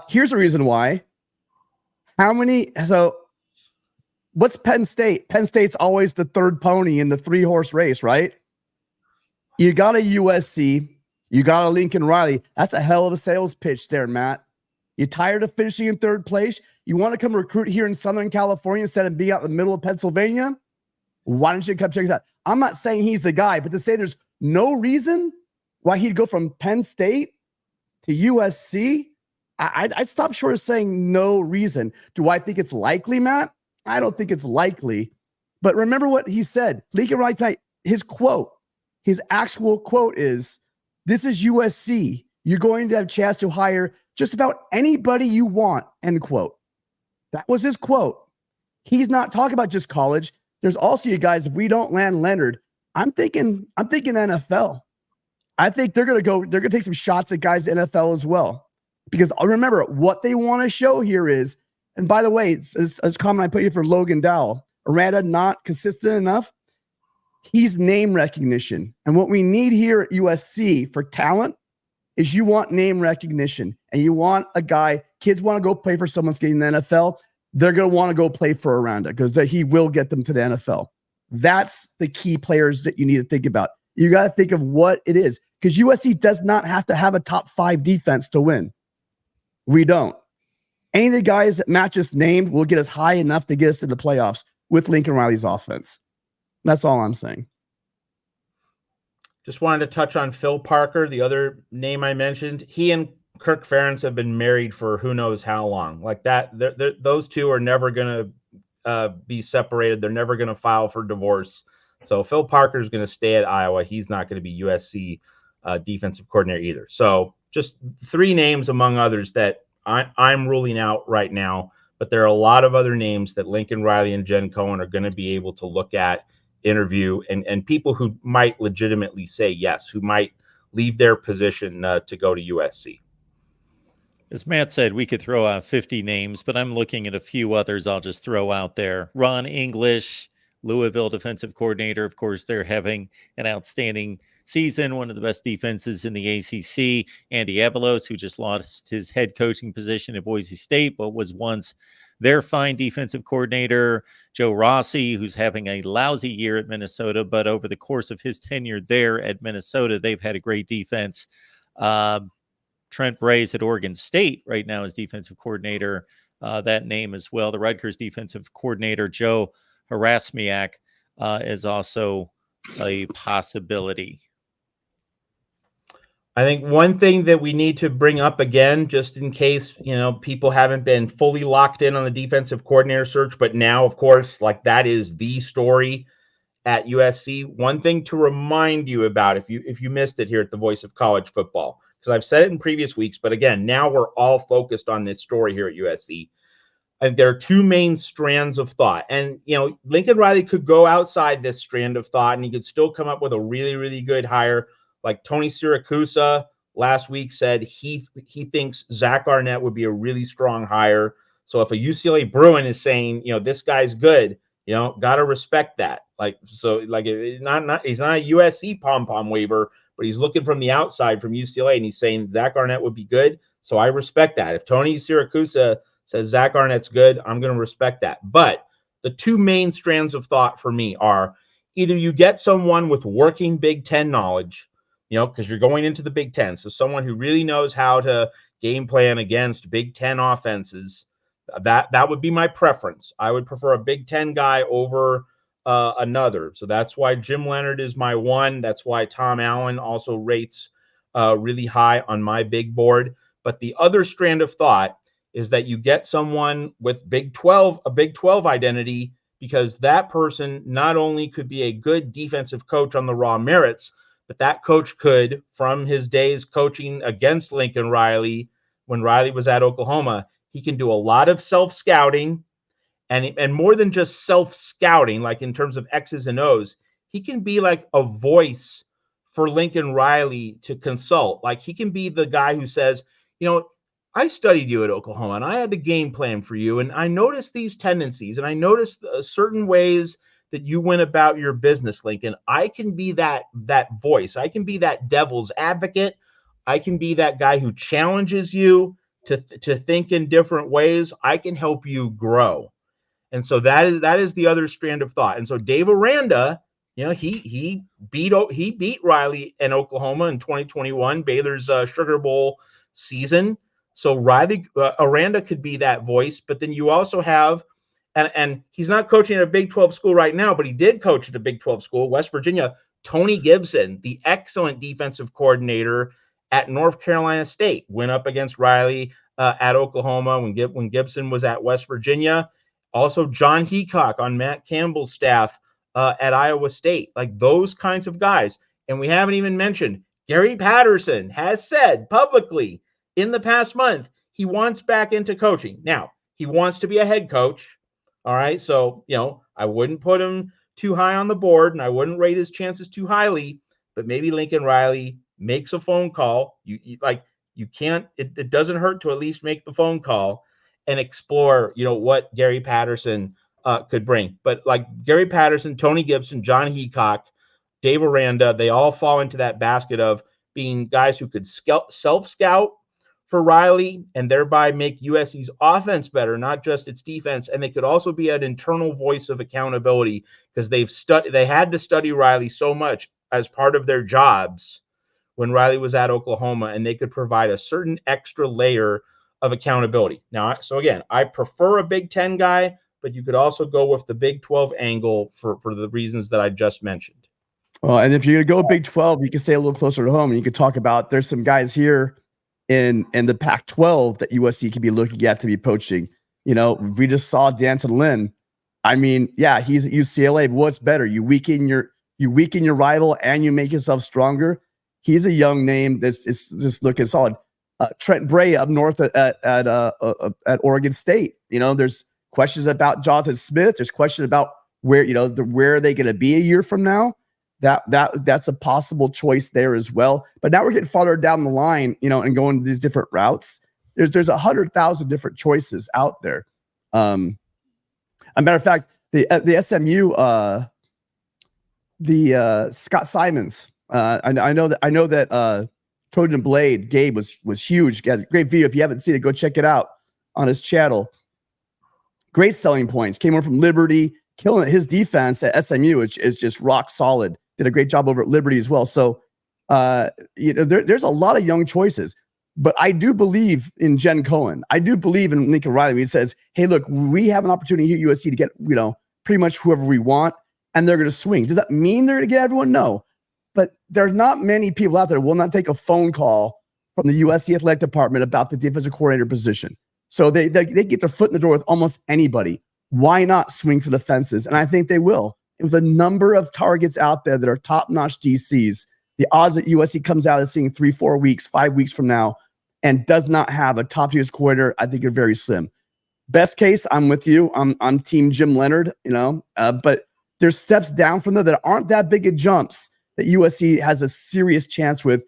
Here's the reason why. What's Penn State? Penn State's always the third pony in the 3-horse race, right? You got a USC. You got a Lincoln Riley. That's a hell of a sales pitch there, Matt. You tired of finishing in third place? You want to come recruit here in Southern California instead of being out in the middle of Pennsylvania? Why don't you come check us out? I'm not saying he's the guy, but to say there's no reason why he'd go from Penn State to USC, I'd stop short of saying no reason. Do I think it's likely, Matt? I don't think it's likely. But remember what he said. Lincoln Riley tonight, his actual quote is, "This is USC. You're going to have a chance to hire just about anybody you want," end quote. That was his quote. He's not talking about just college. There's also, you guys, if we don't land Leonard, I'm thinking NFL. I think they're going to take some shots at guys in NFL as well. Because remember, what they want to show here is, and by the way, it's a comment I put here for Logan Dowell, Aranda not consistent enough. He's name recognition. And what we need here at USC for talent is you want name recognition, and you want a guy, kids want to go play for someone's getting the NFL. They're going to want to go play for Aranda because he will get them to the NFL. That's the key players that you need to think about. You got to think of what it is, because USC does not have to have a top 5 defense to win. We don't. Any of the guys that Matt just named will get us high enough to get us to the playoffs with Lincoln Riley's offense. That's all I'm saying. Just wanted to touch on Phil Parker, the other name I mentioned. He and Kirk Ferentz have been married for who knows how long. Like that, those two are never going to be separated. They're never going to file for divorce. So Phil Parker is going to stay at Iowa. He's not going to be USC defensive coordinator either. So just 3 names among others that I'm ruling out right now. but there are a lot of other names that Lincoln Riley and Jen Cohen are going to be able to look at, interview, and people who might legitimately say yes, who might leave their position to go to USC. As Matt said, we could throw out 50 names, but I'm looking at a few others I'll just throw out there. Ron English, Louisville defensive coordinator. Of course, they're having an outstanding season, one of the best defenses in the ACC. Andy Avalos, who just lost his head coaching position at Boise State, but was once their fine defensive coordinator. Joe Rossi, who's having a lousy year at Minnesota, but over the course of his tenure there at Minnesota, they've had a great defense. Trent Bray's at Oregon State right now as defensive coordinator. That name as well. The Rutgers defensive coordinator, Joe Harasmiak, is also a possibility. I think one thing that we need to bring up again, just in case, people haven't been fully locked in on the defensive coordinator search, but now, of course, like that is the story at USC. One thing to remind you about, if you missed it here at the Voice of College Football, because I've said it in previous weeks, but again, now we're all focused on this story here at USC. And there are two main strands of thought. And, Lincoln Riley could go outside this strand of thought and he could still come up with a really, really good hire. Like Tony Siracusa last week said he thinks Zach Arnett would be a really strong hire. So if a UCLA Bruin is saying, this guy's good, got to respect that. He's not a USC pom-pom waiver, but he's looking from the outside from UCLA and he's saying Zach Arnett would be good. So I respect that. If Tony Siracusa says Zach Arnett's good, I'm going to respect that. But the two main strands of thought for me are either you get someone with working Big Ten knowledge, because you're going into the Big Ten. So someone who really knows how to game plan against Big Ten offenses, that would be my preference. I would prefer a Big Ten guy over another. So that's why Jim Leonhard is my one. That's why Tom Allen also rates really high on my big board. But the other strand of thought is that you get someone with a Big 12 identity, because that person not only could be a good defensive coach on the raw merits, but that coach could, from his days coaching against Lincoln Riley when Riley was at Oklahoma, he can do a lot of self-scouting, and more than just self-scouting, like in terms of X's and O's, he can be like a voice for Lincoln Riley to consult. Like he can be the guy who says, I studied you at Oklahoma and I had a game plan for you. And I noticed these tendencies and I noticed certain ways that you went about your business, Lincoln. I can be that voice. I can be that devil's advocate. I can be that guy who challenges you to think in different ways. I can help you grow. And so that is the other strand of thought. And so Dave Aranda, he beat Riley in Oklahoma in 2021, Baylor's Sugar Bowl season. So Riley Aranda could be that voice, but then you also have, and he's not coaching at a Big 12 school right now, but he did coach at a Big 12 school, West Virginia, Tony Gibson, the excellent defensive coordinator at North Carolina State, went up against Riley at Oklahoma when Gibson was at West Virginia. Also, John Heacock on Matt Campbell's staff at Iowa State, like those kinds of guys. And we haven't even mentioned Gary Patterson has said publicly in the past month he wants back into coaching. Now, he wants to be a head coach. All right. So, I wouldn't put him too high on the board and I wouldn't rate his chances too highly, but maybe Lincoln Riley makes a phone call. It doesn't hurt to at least make the phone call and explore, what Gary Patterson could bring. But like Gary Patterson, Tony Gibson, John Heacock, Dave Aranda, they all fall into that basket of being guys who could self-scout for Riley and thereby make USC's offense better, not just its defense. And they could also be an internal voice of accountability because they had to study Riley so much as part of their jobs when Riley was at Oklahoma, and they could provide a certain extra layer of accountability. Now, so again, I prefer a Big 10 guy, but you could also go with the Big 12 angle for the reasons that I just mentioned. Well, and if you're going to go Big 12, you can stay a little closer to home and you could talk about there's some guys here in the Pac-12 that USC could be looking at to be poaching. We just saw Danton Lynn. I mean, yeah, he's at UCLA, but what's better? You weaken your rival and you make yourself stronger. He's a young name that's just looking solid. Trent Bray up north at Oregon State. You know, there's questions about Jonathan Smith. There's questions about where where are they going to be a year from now. That's a possible choice there as well. But now we're getting farther down the line, you know, and going these different routes. There's 100,000 different choices out there. As a matter of fact, the SMU Scott Simons. I know that Trojan Blade Gabe was huge. Got a great video. If you haven't seen it, go check it out on his channel. Great selling points. Came over from Liberty, killing it. His defense at SMU is just rock solid. Did a great job over at Liberty as well. So there's a lot of young choices. But I do believe in Jen Cohen. I do believe in Lincoln Riley. He says, hey, look, we have an opportunity here at USC to get, you know, pretty much whoever we want, and they're going to swing. Does that mean they're going to get everyone? No. But there's not many people out there who will not take a phone call from the USC athletic department about the defensive coordinator position. So they get their foot in the door with almost anybody. Why not swing for the fences? And I think they will. With a number of targets out there that are top-notch DCs, the odds that USC comes out of seeing 3, 4 weeks, 5 weeks from now and does not have a top-tier coordinator, I think are very slim. Best case, I'm with you. I'm team Jim Leonhard, you know, but there's steps down from there that aren't that big of jumps that USC has a serious chance with.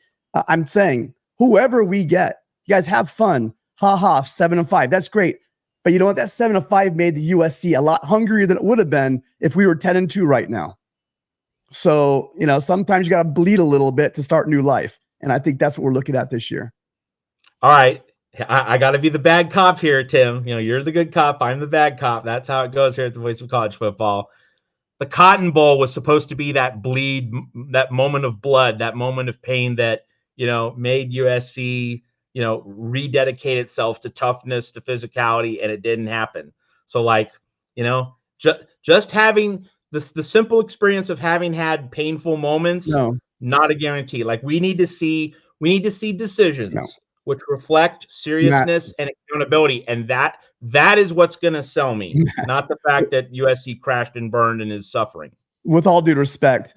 I'm saying whoever we get, you guys have fun. Ha ha, 7-5. That's great. But you know what? That 7-5 made the USC a lot hungrier than it would have been if we were 10-2 right now. So, you know, sometimes you got to bleed a little bit to start new life. And I think that's what we're looking at this year. All right. I got to be the bad cop here, Tim. You know, you're the good cop. I'm the bad cop. That's how it goes here at the Voice of College Football. The Cotton Bowl was supposed to be that bleed, that moment of blood, that moment of pain that, you know, made USC, you know, rededicate itself to toughness, to physicality, and it didn't happen. So, like, you know, just having the simple experience of having had painful moments, not a guarantee. Like, we need to see decisions which reflect seriousness and accountability, and that is what's going to sell me, not the fact that USC crashed and burned and is suffering. With all due respect,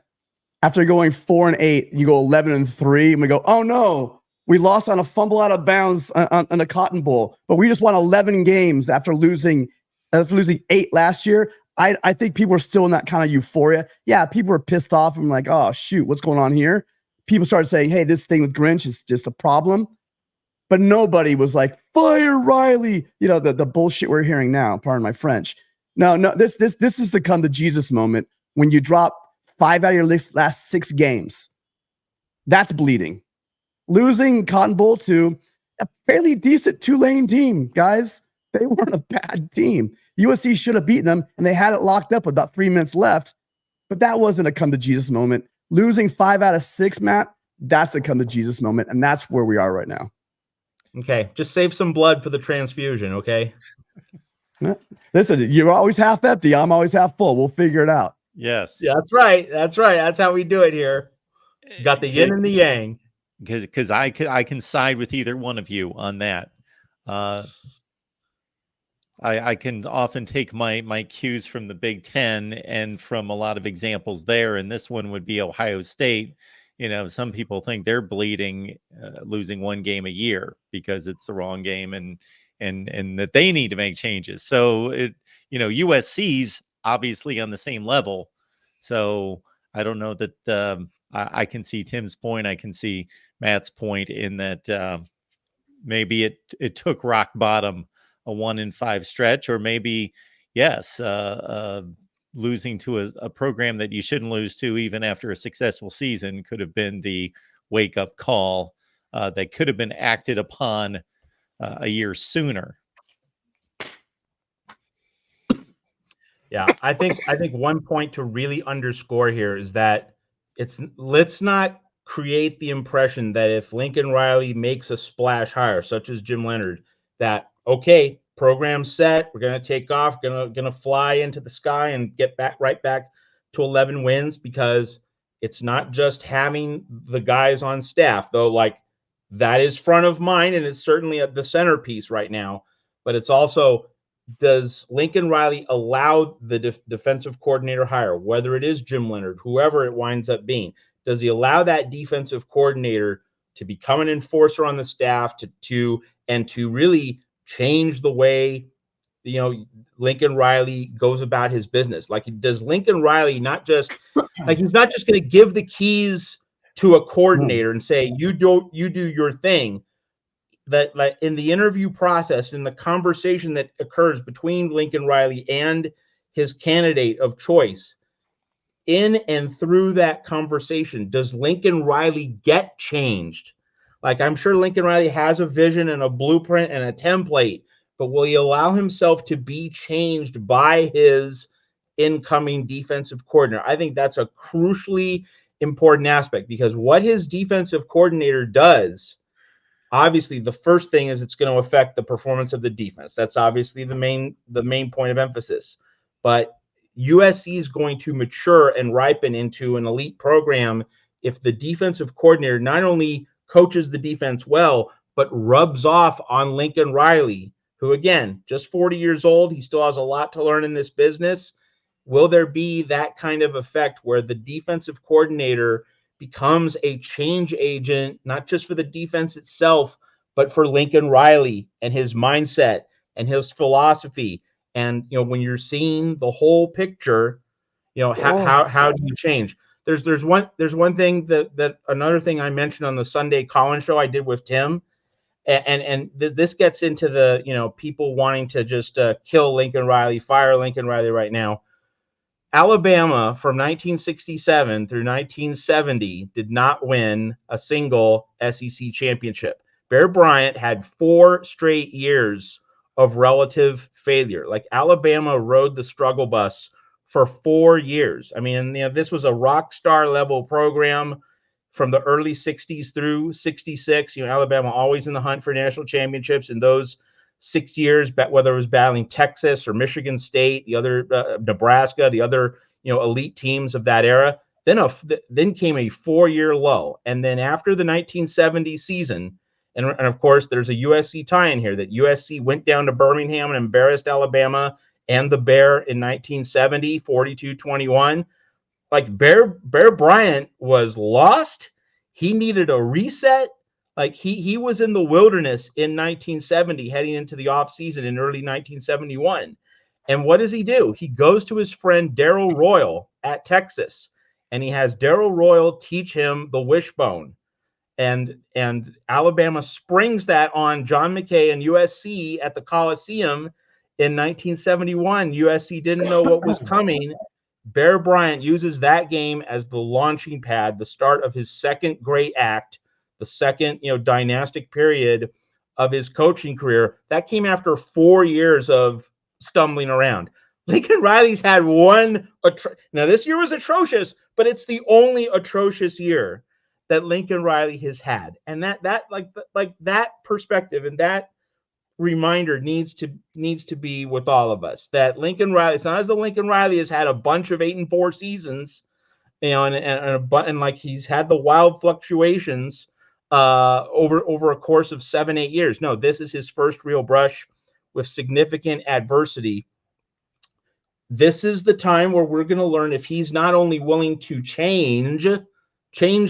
after going 4-8, you go 11-3, and we go, oh no, we lost on a fumble out of bounds on a Cotton Bowl, but we just won 11 games after losing 8 last year. I think people are still in that kind of euphoria. Yeah, people are pissed off and like, oh shoot, what's going on here? People started saying, hey, this thing with Grinch is just a problem. But nobody was like, fire Riley. You know, the bullshit we're hearing now, pardon my French. No, this is the come to Jesus moment when you drop 5 out of your last 6 games. That's bleeding. Losing Cotton Bowl to a fairly decent Tulane team, guys. They weren't a bad team. USC should have beaten them, and they had it locked up with about 3 minutes left. But that wasn't a come to Jesus moment. Losing 5 out of 6, Matt, that's a come to Jesus moment, and that's where we are right now. Okay, just save some blood for the transfusion, okay? Listen, you're always half empty. I'm always half full. We'll figure it out. Yes. Yeah, that's right. That's right. That's how we do it here. Got the yin and the yang. Because I can side with either one of you on that. I can often take my cues from the Big Ten and from a lot of examples there, and this one would be Ohio State. You know, some people think they're bleeding, losing 1 game a year because it's the wrong game, and that they need to make changes. So USC's obviously on the same level. So I don't know that I can see Tim's point. I can see Matt's point in that maybe it took rock bottom, a 1-5 stretch, or maybe yes, losing to a program that you shouldn't lose to even after a successful season could have been the wake-up call that could have been acted upon a year sooner. Yeah, I think one point to really underscore here is that let's not create the impression that if Lincoln Riley makes a splash hire, such as Jim Leonhard, that okay, program set, we're gonna take off, gonna fly into the sky and get right back to 11 wins, because it's not just having the guys on staff, though, like that is front of mind and it's certainly the centerpiece right now, but it's also, does Lincoln Riley allow the defensive coordinator hire, whether it is Jim Leonhard, whoever it winds up being, does he allow that defensive coordinator to become an enforcer on the staff, to really change the way, you know, Lincoln Riley goes about his business. Like, does Lincoln Riley not just like, he's not just going to give the keys to a coordinator and say, you do your thing. That, like, in the interview process, in the conversation that occurs between Lincoln Riley and his candidate of choice, in and through that conversation, does Lincoln Riley get changed? Like, I'm sure Lincoln Riley has a vision and a blueprint and a template, but will he allow himself to be changed by his incoming defensive coordinator? I think that's a crucially important aspect, because what his defensive coordinator does, obviously, the first thing is it's going to affect the performance of the defense. That's obviously the main point of emphasis. But USC is going to mature and ripen into an elite program if the defensive coordinator not only coaches the defense well, but rubs off on Lincoln Riley, who, again, just 40 years old. He still has a lot to learn in this business. Will there be that kind of effect where the defensive coordinator becomes a change agent, not just for the defense itself, but for Lincoln Riley and his mindset and his philosophy? And, you know, when you're seeing the whole picture, you know, how do you change? There's one thing that another thing I mentioned on the Sunday Collins show I did with Tim, and this gets into the, you know, people wanting to just kill Lincoln Riley, fire Lincoln Riley right now. Alabama from 1967 through 1970 did not win a single SEC championship. Bear Bryant had 4 straight years of relative failure. Like, Alabama rode the struggle bus for 4 years. I mean, you know, this was a rock star level program from the early 60s through 66. You know, Alabama always in the hunt for national championships in those 6 years, whether it was battling Texas or Michigan State, the other Nebraska, the other, you know, elite teams of that era. Then came a 4-year low, and then after the 1970 season, and of course there's a USC tie-in here that USC went down to Birmingham and embarrassed Alabama and the Bear in 1970, 42-21. Like, Bear Bryant was lost. He needed a reset. Like, he was in the wilderness in 1970, heading into the offseason in early 1971. And what does he do? He goes to his friend Darrell Royal at Texas, and he has Darrell Royal teach him the wishbone. And Alabama springs that on John McKay and USC at the Coliseum in 1971. USC didn't know what was coming. Bear Bryant uses that game as the launching pad, the start of his second great act, the second, you know, dynastic period of his coaching career. That came after 4 years of stumbling around. Lincoln Riley's had one. Now, this year was atrocious, but it's the only atrocious year that Lincoln Riley has had. And that that perspective and that reminder needs to be with all of us, that Lincoln Riley, it's not as though Lincoln Riley has had a bunch of 8-4 seasons, you know, and like, he's had the wild fluctuations over a course of 7-8 years. No, this is his first real brush with significant adversity. This is the time where we're going to learn if he's not only willing to change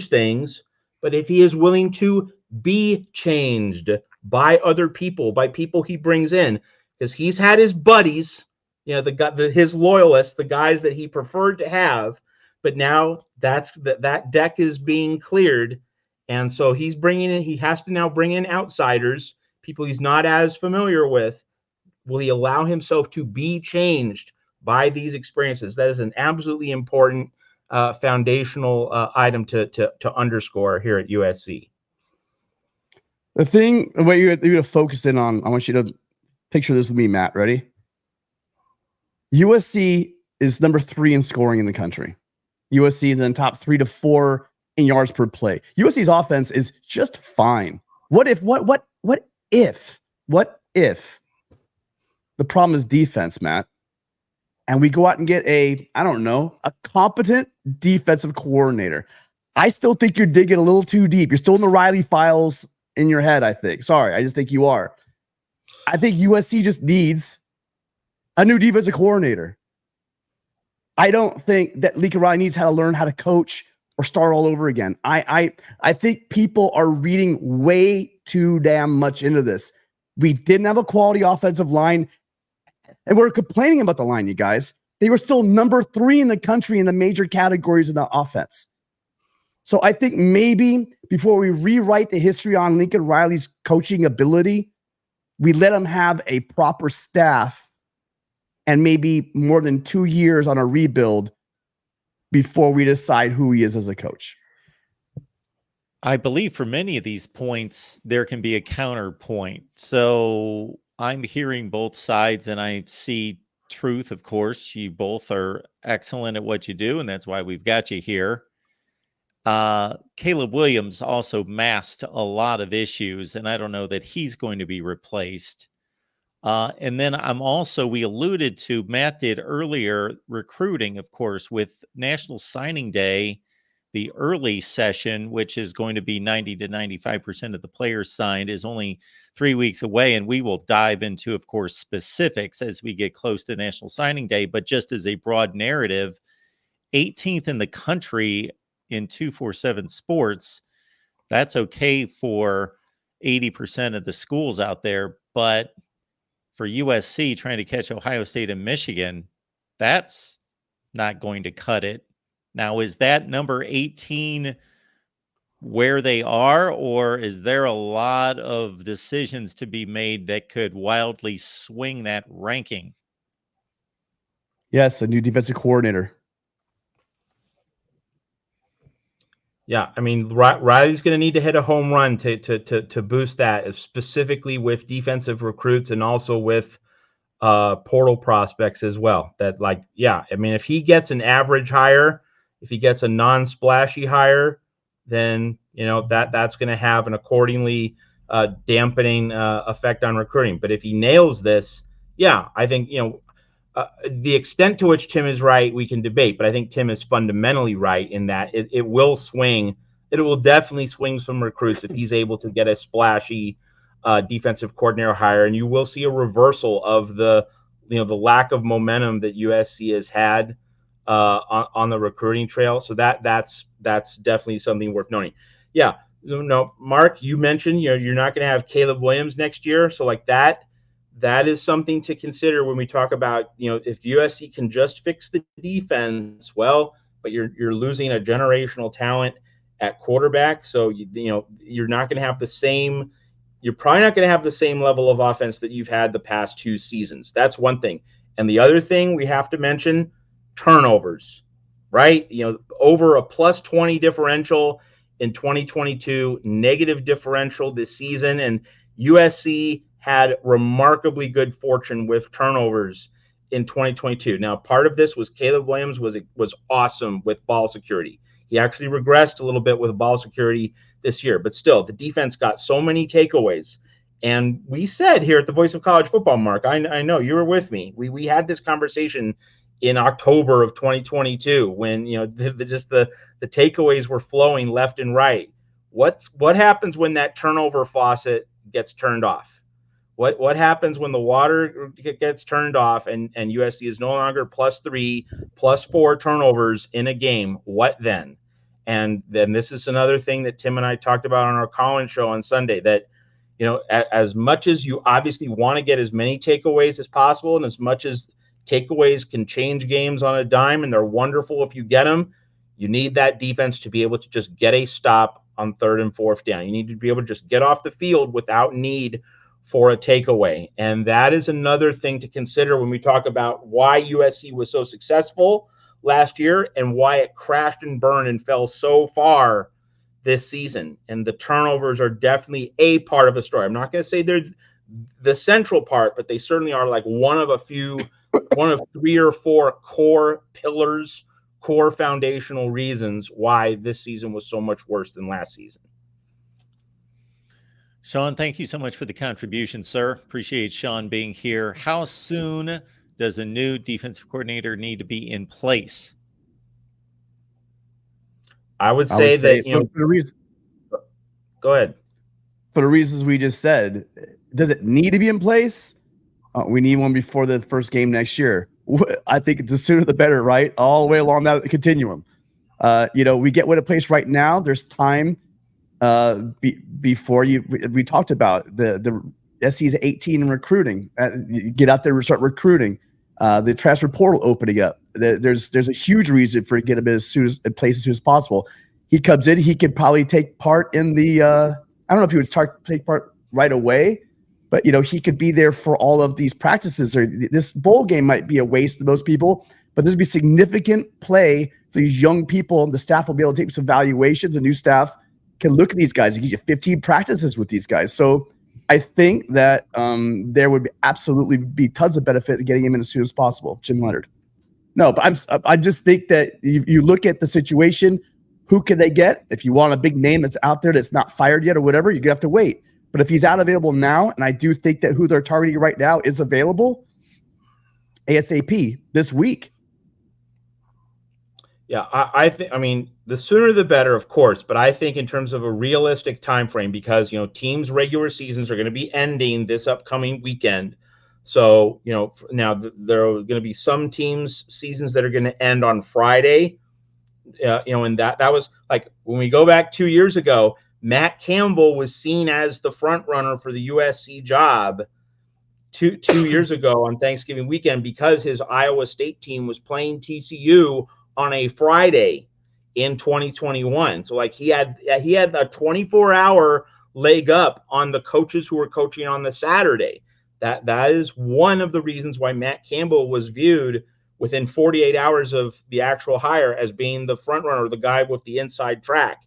things, but if he is willing to be changed by other people, by people he brings in, because he's had his buddies, you know, his loyalists, the guys that he preferred to have, but now that deck is being cleared. And so he has to now bring in outsiders, people he's not as familiar with. Will he allow himself to be changed by these experiences? That is an absolutely important foundational item to underscore here at USC. The way you're going to focus in on, I want you to picture this with me, Matt. Ready? USC is number 3 in scoring in the country. USC is in the top 3 to 4 in yards per play. USC's offense is just fine. What if the problem is defense, Matt? And we go out and get a competent defensive coordinator. I still think you're digging a little too deep. You're still in the Riley files in your head, I think. Sorry, I just think you are. I think USC just needs a new defensive coordinator. I don't think that Lincoln Riley needs how to learn how to coach or start all over again. I think people are reading way too damn much into this. We didn't have a quality offensive line, and we're complaining about the line, you guys. They were still number 3 in the country in the major categories of the offense. So I think maybe before we rewrite the history on Lincoln Riley's coaching ability, we let him have a proper staff and maybe more than 2 years on a rebuild before we decide who he is as a coach. I believe for many of these points, there can be a counterpoint. So I'm hearing both sides, and I see truth, of course. You both are excellent at what you do, and that's why we've got you here. Caleb Williams also masked a lot of issues, and I don't know that he's going to be replaced. And then we alluded to, Matt did earlier, recruiting, of course, with National Signing Day, the early session, which is going to be 90 to 95% of the players signed, is only 3 weeks away. And we will dive into, of course, specifics as we get close to National Signing Day. But just as a broad narrative, 18th in the country in 247 sports, that's okay for 80% of the schools out there. But for USC trying to catch Ohio State and Michigan, that's not going to cut it. Now, is that number 18 where they are, or is there a lot of decisions to be made that could wildly swing that ranking? Yes, a new defensive coordinator. Yeah, I mean, Riley's going to need to hit a home run to boost that, specifically with defensive recruits and also with portal prospects as well. That, like, yeah, I mean, if he gets an average hire, if he gets a non-splashy hire, then, you know, that's going to have an accordingly dampening effect on recruiting. But if he nails this, yeah, I think, you know, the extent to which Tim is right, we can debate, but I think Tim is fundamentally right in that it will swing. It will definitely swing some recruits if he's able to get a splashy defensive coordinator hire, and you will see a reversal of the lack of momentum that USC has had on the recruiting trail. So that's definitely something worth noting. Yeah, no, Mark, you mentioned you're not going to have Caleb Williams next year, so like that is something to consider when we talk about, if USC can just fix the defense, well, but you're losing a generational talent at quarterback. So, you're not going to have the same, you're probably not going to have the same level of offense that you've had the past 2 seasons. That's one thing. And the other thing we have to mention, turnovers, right? Over a plus 20 differential in 2022, negative differential this season. And USC had remarkably good fortune with turnovers in 2022. Now, part of this was Caleb Williams was awesome with ball security. He actually regressed a little bit with ball security this year, but still, the defense got so many takeaways. And we said here at the Voice of College Football, Mark, I know you were with me. We had this conversation in October of 2022 when the takeaways were flowing left and right. What happens when that turnover faucet gets turned off? What happens when the water gets turned off and USC is no longer +3, +4 turnovers in a game? What then? And then this is another thing that Tim and I talked about on our Collins show on Sunday, that, as much as you obviously want to get as many takeaways as possible, and as much as takeaways can change games on a dime, and they're wonderful if you get them, you need that defense to be able to just get a stop on 3rd and 4th down. You need to be able to just get off the field without need for a takeaway. And that is another thing to consider when we talk about why USC was so successful last year and why it crashed and burned and fell so far this season. And the turnovers are definitely a part of the story. I'm not going to say they're the central part, but they certainly are like one of 3 or 4 core pillars, core foundational reasons why this season was so much worse than last season. Sean, thank you so much for the contribution, sir. Appreciate Sean being here. How soon does a new defensive coordinator need to be in place? I would say that, for the reason, go ahead. For the reasons we just said, does it need to be in place? We need one before the first game next year. I think the sooner the better, right? All the way along that continuum. We get what a place right now. There's time before we talked about the SC's 18 and recruiting. You get out there and start recruiting. The transfer portal opening up. There's a huge reason for get him in place as soon as possible. He comes in. He could probably take part in the. I don't know if he would take part right away, but he could be there for all of these practices. Or this bowl game might be a waste to most people, but there'd be significant play for these young people. The staff will be able to take some valuations. The new staff can look at these guys and get you 15 practices with these guys. So I think that there would absolutely be tons of benefit in getting him in as soon as possible, Jim Leonhard. No, but I just think that you look at the situation. Who can they get? If you want a big name that's out there that's not fired yet or whatever, you're gonna have to wait. But if he's out available now, and I do think that who they're targeting right now is available ASAP this week. Yeah, I think. I mean, the sooner the better, of course. But I think in terms of a realistic time frame, because teams' regular seasons are going to be ending this upcoming weekend. So now there are going to be some teams' seasons that are going to end on Friday. And that was like when we go back 2 years ago, Matt Campbell was seen as the front runner for the USC job two years ago on Thanksgiving weekend because his Iowa State team was playing TCU on a Friday in 2021. So like he had a 24-hour leg up on the coaches who were coaching on the Saturday. That is one of the reasons why Matt Campbell was viewed within 48 hours of the actual hire as being the front runner, the guy with the inside track.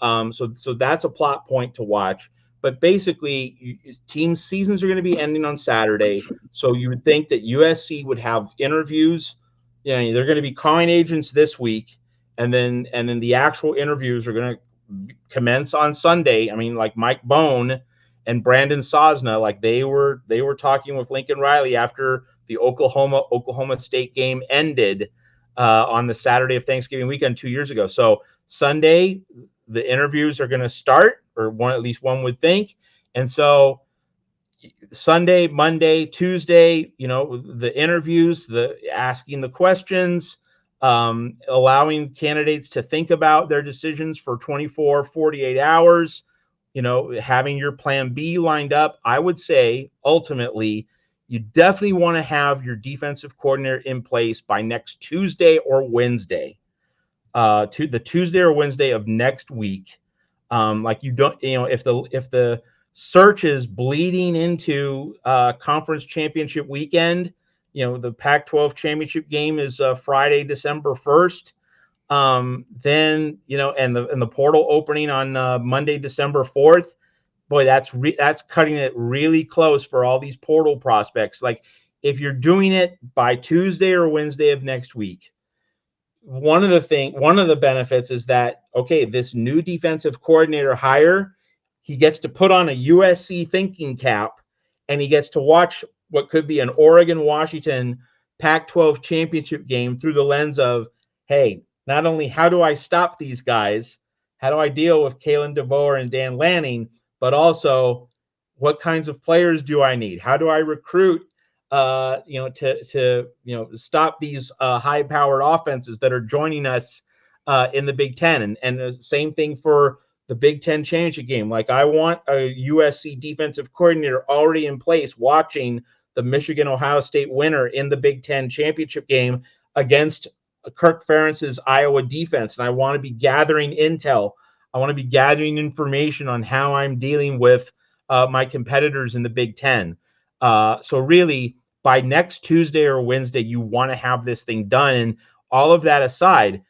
So that's a plot point to watch. But basically, team seasons are going to be ending on Saturday. So you would think that USC would have interviews. They're going to be calling agents this week, and then the actual interviews are going to commence on Sunday. I mean, like Mike Bone and Brandon Sosna, like they were talking with Lincoln Riley after the Oklahoma State game ended on the Saturday of Thanksgiving weekend 2 years ago. So Sunday, the interviews are going to start, or at least one would think. And so Sunday, Monday, Tuesday, the interviews, the asking the questions, allowing candidates to think about their decisions for 24, 48 hours, having your plan B lined up. I would say ultimately you definitely want to have your defensive coordinator in place by next Tuesday or Wednesday, to the Tuesday or Wednesday of next week. Like you don't, if the search is bleeding into conference championship weekend, the Pac-12 championship game is Friday, December 1st. Then, and the portal opening on Monday, December 4th. Boy, that's cutting it really close for all these portal prospects. Like if you're doing it by Tuesday or Wednesday of next week, one of the benefits is that, okay, this new defensive coordinator hire, he gets to put on a USC thinking cap, and he gets to watch what could be an Oregon-Washington Pac-12 championship game through the lens of, hey, not only how do I stop these guys, how do I deal with Kalen DeBoer and Dan Lanning, but also what kinds of players do I need? How do I recruit, to stop these high-powered offenses that are joining us in the Big Ten, and the same thing for the Big Ten championship game. Like I want a USC defensive coordinator already in place, watching the Michigan-Ohio State winner in the Big Ten championship game against Kirk Ferentz's Iowa defense, and I want to be gathering intel. I want to be gathering information on how I'm dealing with my competitors in the Big Ten. So really, by next Tuesday or Wednesday, you want to have this thing done. And all of that aside,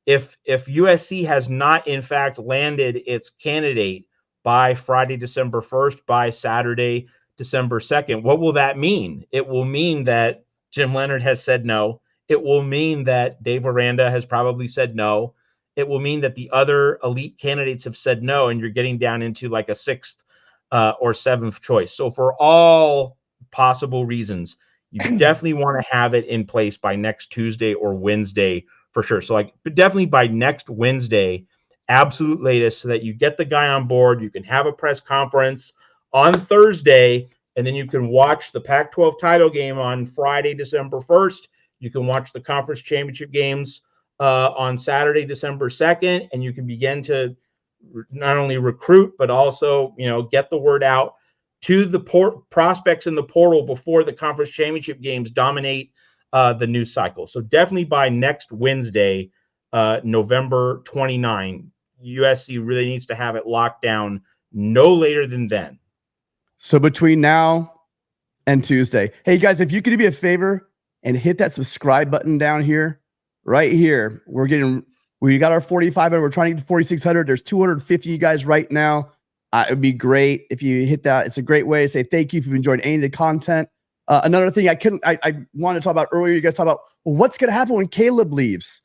if USC has not, in fact, landed its candidate by Friday, December 1st, by Saturday, December 2nd, what will that mean? It will mean that Jim Leonhard has said no. It will mean that Dave Aranda has probably said no. It will mean that the other elite candidates have said no, and you're getting down into like a sixth or seventh choice. So for all possible reasons, you definitely want to have it in place by next Tuesday or Wednesday for sure. So but definitely by next Wednesday, absolute latest, so that you get the guy on board. You can have a press conference on Thursday, and then you can watch the Pac-12 title game on Friday, December 1st. You can watch the conference championship games on Saturday, December 2nd, and you can begin to not only recruit, but also, get the word out to the prospects in the portal before the conference championship games dominate the news cycle. So definitely by next Wednesday, November 29, USC really needs to have it locked down no later than then. So between now and Tuesday, hey guys, if you could do me a favor and hit that subscribe button down here, right here. We got our 4,500. We're trying to get to 4,600. There's 250 you guys right now. It would be great if you hit that. It's a great way to say thank you if you've enjoyed any of the content. Another thing I wanted to talk about earlier, you guys talk about, well, what's going to happen when Caleb leaves?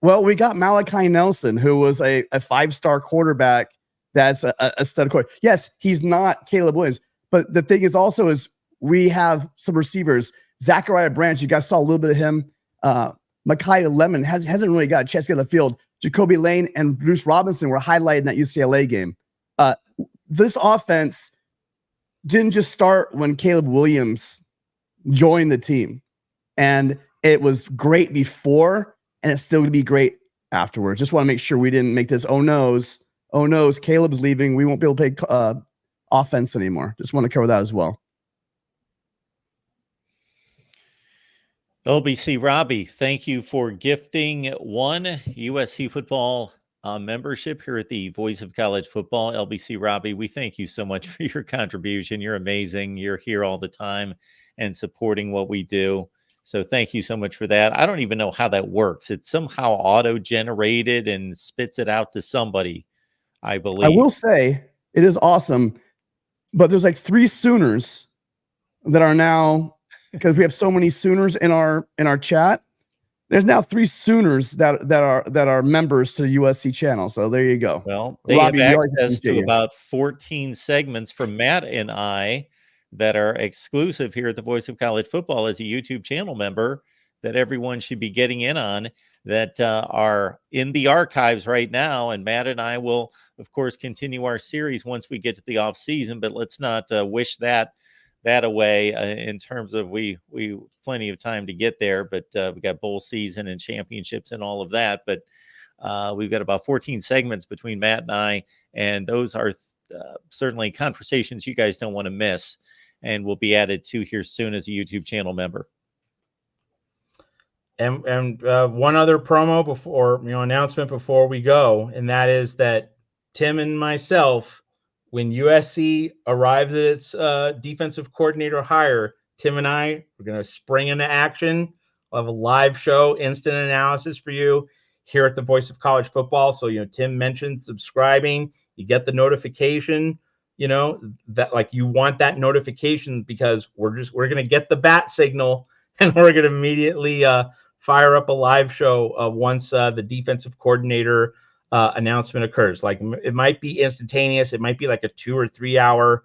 Well, we got Malachi Nelson, who was a 5-star quarterback. That's a stud quarterback. Yes, he's not Caleb Williams, but the thing is also is we have some receivers. Zachariah Branch, you guys saw a little bit of him. Micaiah Lemon hasn't really got a chance to get on the field. Jacoby Lane and Bruce Robinson were highlighted in that UCLA game. This offense didn't just start when Caleb Williams joined the team, and it was great before, and it's still going to be great afterwards. Just want to make sure we didn't make this, oh noes, Caleb's leaving, we won't be able to play offense anymore. Just want to cover that as well. LBC Robbie, thank you for gifting one USC football membership here at the Voice of College Football. LBC Robbie, we thank you so much for your contribution. You're amazing. You're here all the time and supporting what we do. So thank you so much for that. I don't even know how that works. It's somehow auto-generated and spits it out to somebody, I believe. I will say it is awesome, but there's like 3 Sooners that are now, because we have so many Sooners in our chat. There's now 3 Sooners that are members to the USC channel. So there you go. Well, they Robbie, have access to about 14 segments from Matt and I that are exclusive here at the Voice of College Football as a YouTube channel member that everyone should be getting in on, that are in the archives right now. And Matt and I will, of course, continue our series once we get to the off season, but let's not wish that away in terms of we plenty of time to get there, but we got bowl season and championships and all of that. But we've got about 14 segments between Matt and I, and those are certainly conversations you guys don't want to miss, and will be added to here soon as a YouTube channel member. And one other promo before, announcement before we go, and that is that Tim and myself, when USC arrives at its defensive coordinator hire, Tim and I are going to spring into action. We'll have a live show, instant analysis for you here at the Voice of College Football. So, Tim mentioned subscribing. You get the notification, that like you want that notification, because we're going to get the bat signal, and we're going to immediately fire up a live show once the defensive coordinator announcement occurs. Like, it might be instantaneous. It might be like a 2 or 3 hour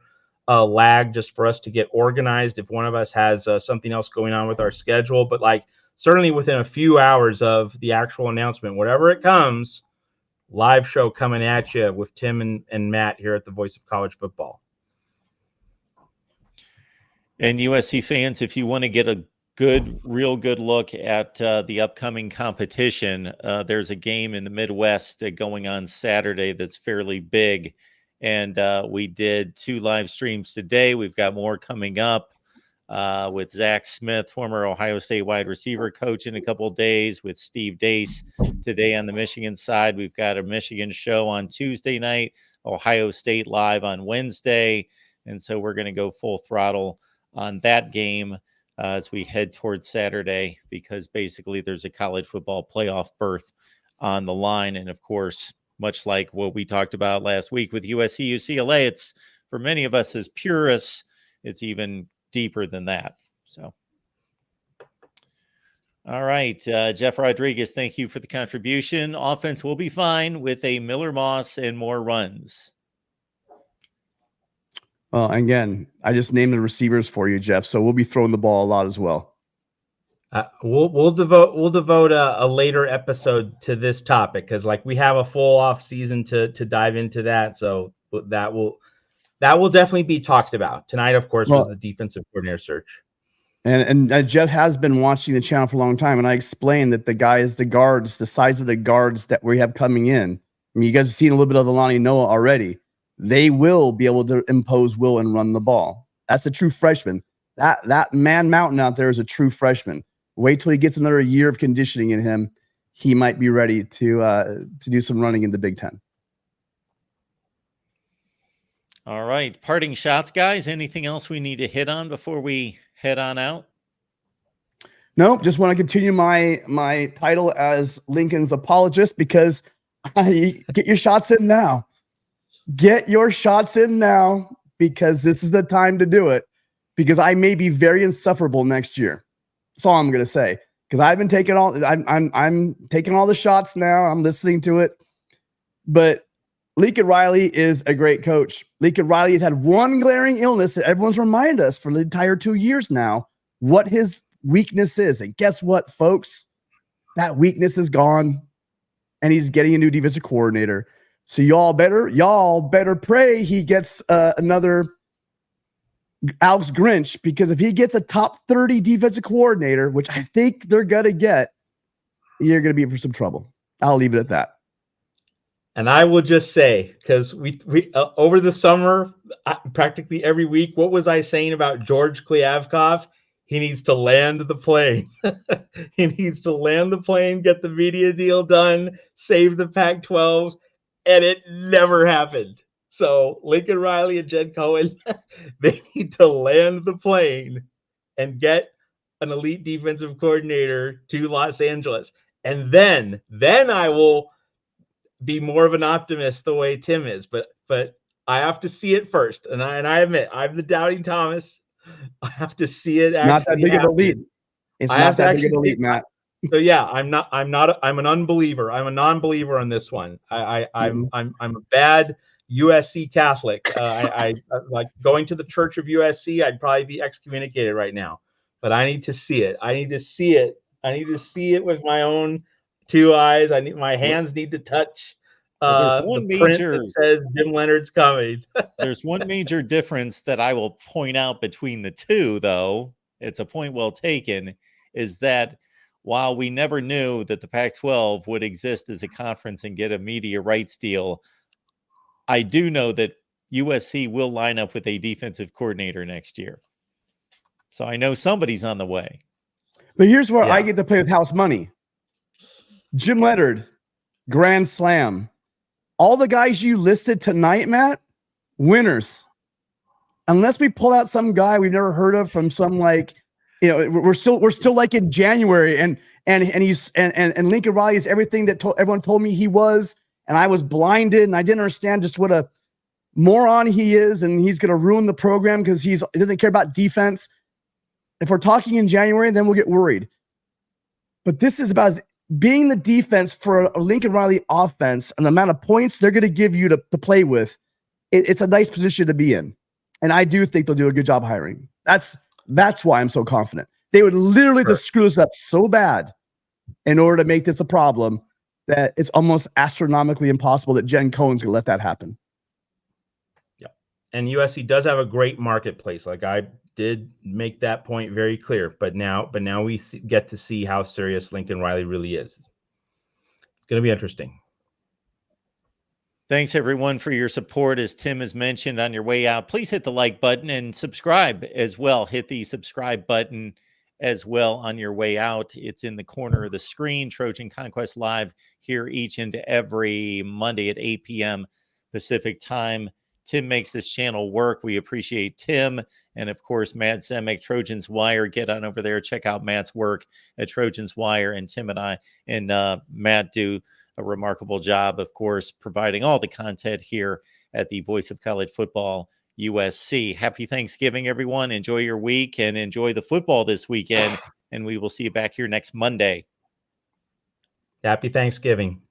lag just for us to get organized if one of us has something else going on with our schedule. But like, certainly within a few hours of the actual announcement, whatever it comes, live show coming at you with Tim and Matt here at the Voice of College Football. And USC fans, if you want to get a real good look at the upcoming competition, there's a game in the Midwest going on Saturday that's fairly big. And we did 2 live streams today. We've got more coming up with Zach Smith, former Ohio State wide receiver coach, in a couple of days, with Steve Dace today on the Michigan side. We've got a Michigan show on Tuesday night, Ohio State live on Wednesday. And so we're going to go full throttle on that game as we head towards Saturday, because basically there's a college football playoff berth on the line. And of course, much like what we talked about last week with USC UCLA, it's, for many of us as purists, it's even deeper than that. So, all right, Jeff Rodriguez, thank you for the contribution. Offense will be fine with a Miller Moss and more runs. Well, again, I just named the receivers for you, Jeff. So we'll be throwing the ball a lot as well. We'll devote a later episode to this topic, because like we have a full off season to dive into that. So that will definitely be talked about tonight. Of course, was the defensive coordinator search. And Jeff has been watching the channel for a long time, and I explained that the guards, the size of the guards that we have coming in. I mean, you guys have seen a little bit of the Lonnie Noah already. They will be able to impose will and run the ball. That's a true freshman. That man mountain out there is a true freshman. Wait till he gets another year of conditioning in him. He might be ready to do some running in the Big Ten. All right. Parting shots, guys. Anything else we need to hit on before we head on out? Nope. Just want to continue my title as Lincoln's apologist, because get your shots in now. Get your shots in now, because this is the time to do it, because I may be very insufferable next year. That's all I'm going to say, because I've been taking I'm taking all the shots now. I'm listening to it. But Lincoln Riley is a great coach. Lincoln Riley has had one glaring illness that everyone's reminded us for the entire 2 years now what his weakness is. And guess what, folks? That weakness is gone, and he's getting a new defensive coordinator. So y'all better pray he gets another Alex Grinch, because if he gets a top 30 defensive coordinator, which I think they're going to get, you're going to be in for some trouble. I'll leave it at that. And I will just say, because we over the summer, practically every week, what was I saying about George Kliavkoff? He needs to land the plane. He needs to land the plane, get the media deal done, save the Pac-12, and it never happened. So Lincoln Riley and Jen Cohen, they need to land the plane and get an elite defensive coordinator to Los Angeles. And then I will be more of an optimist the way Tim is, but I have to see it first. And I admit, I'm the doubting Thomas. I have to see it. It's not that big of a lead. It's not that big of a lead, Matt. So yeah, I'm an unbeliever. I'm a non-believer on this one. I'm a bad USC Catholic. I like going to the Church of USC. I'd probably be excommunicated right now, but I need to see it. I need to see it. I need to see it with my own 2 eyes. My hands need to touch the print that says Jim Leonhard's coming. There's one major difference that I will point out between the two, though. It's a point well taken, is that while we never knew that the Pac-12 would exist as a conference and get a media rights deal, I do know that USC will line up with a defensive coordinator next year. So I know somebody's on the way. But here's where I get to play with house money. Jim Leonhard, Grand Slam. All the guys you listed tonight, Matt, winners. Unless we pull out some guy we've never heard of from some, like, you know, we're still like in January, and Lincoln Riley is everything that everyone told me he was, and I was blinded and I didn't understand just what a moron he is, and he's going to ruin the program because he doesn't care about defense. If we're talking in January, then we'll get worried. But this is about being the defense for a Lincoln Riley offense and the amount of points they're going to give you to play with. It's a nice position to be in. And I do think they'll do a good job hiring. That's why I'm so confident. They would literally just screw us up so bad in order to make this a problem that it's almost astronomically impossible that Jen Cohen's going to let that happen. Yeah. And USC does have a great marketplace. Like I did make that point very clear, but now we get to see how serious Lincoln Riley really is. It's going to be interesting. Thanks, everyone, for your support. As Tim has mentioned, on your way out, please hit the like button and subscribe as well. Hit the subscribe button as well on your way out. It's in the corner of the screen. Trojan Conquest Live here each and every Monday at 8 p.m. Pacific time. Tim makes this channel work. We appreciate Tim. And of course, Matt Zemek, Trojans Wire. Get on over there. Check out Matt's work at Trojans Wire. And Tim and Matt do a remarkable job, of course, providing all the content here at the Voice of College Football, USC. Happy Thanksgiving, everyone. Enjoy your week and enjoy the football this weekend. And we will see you back here next Monday. Happy Thanksgiving.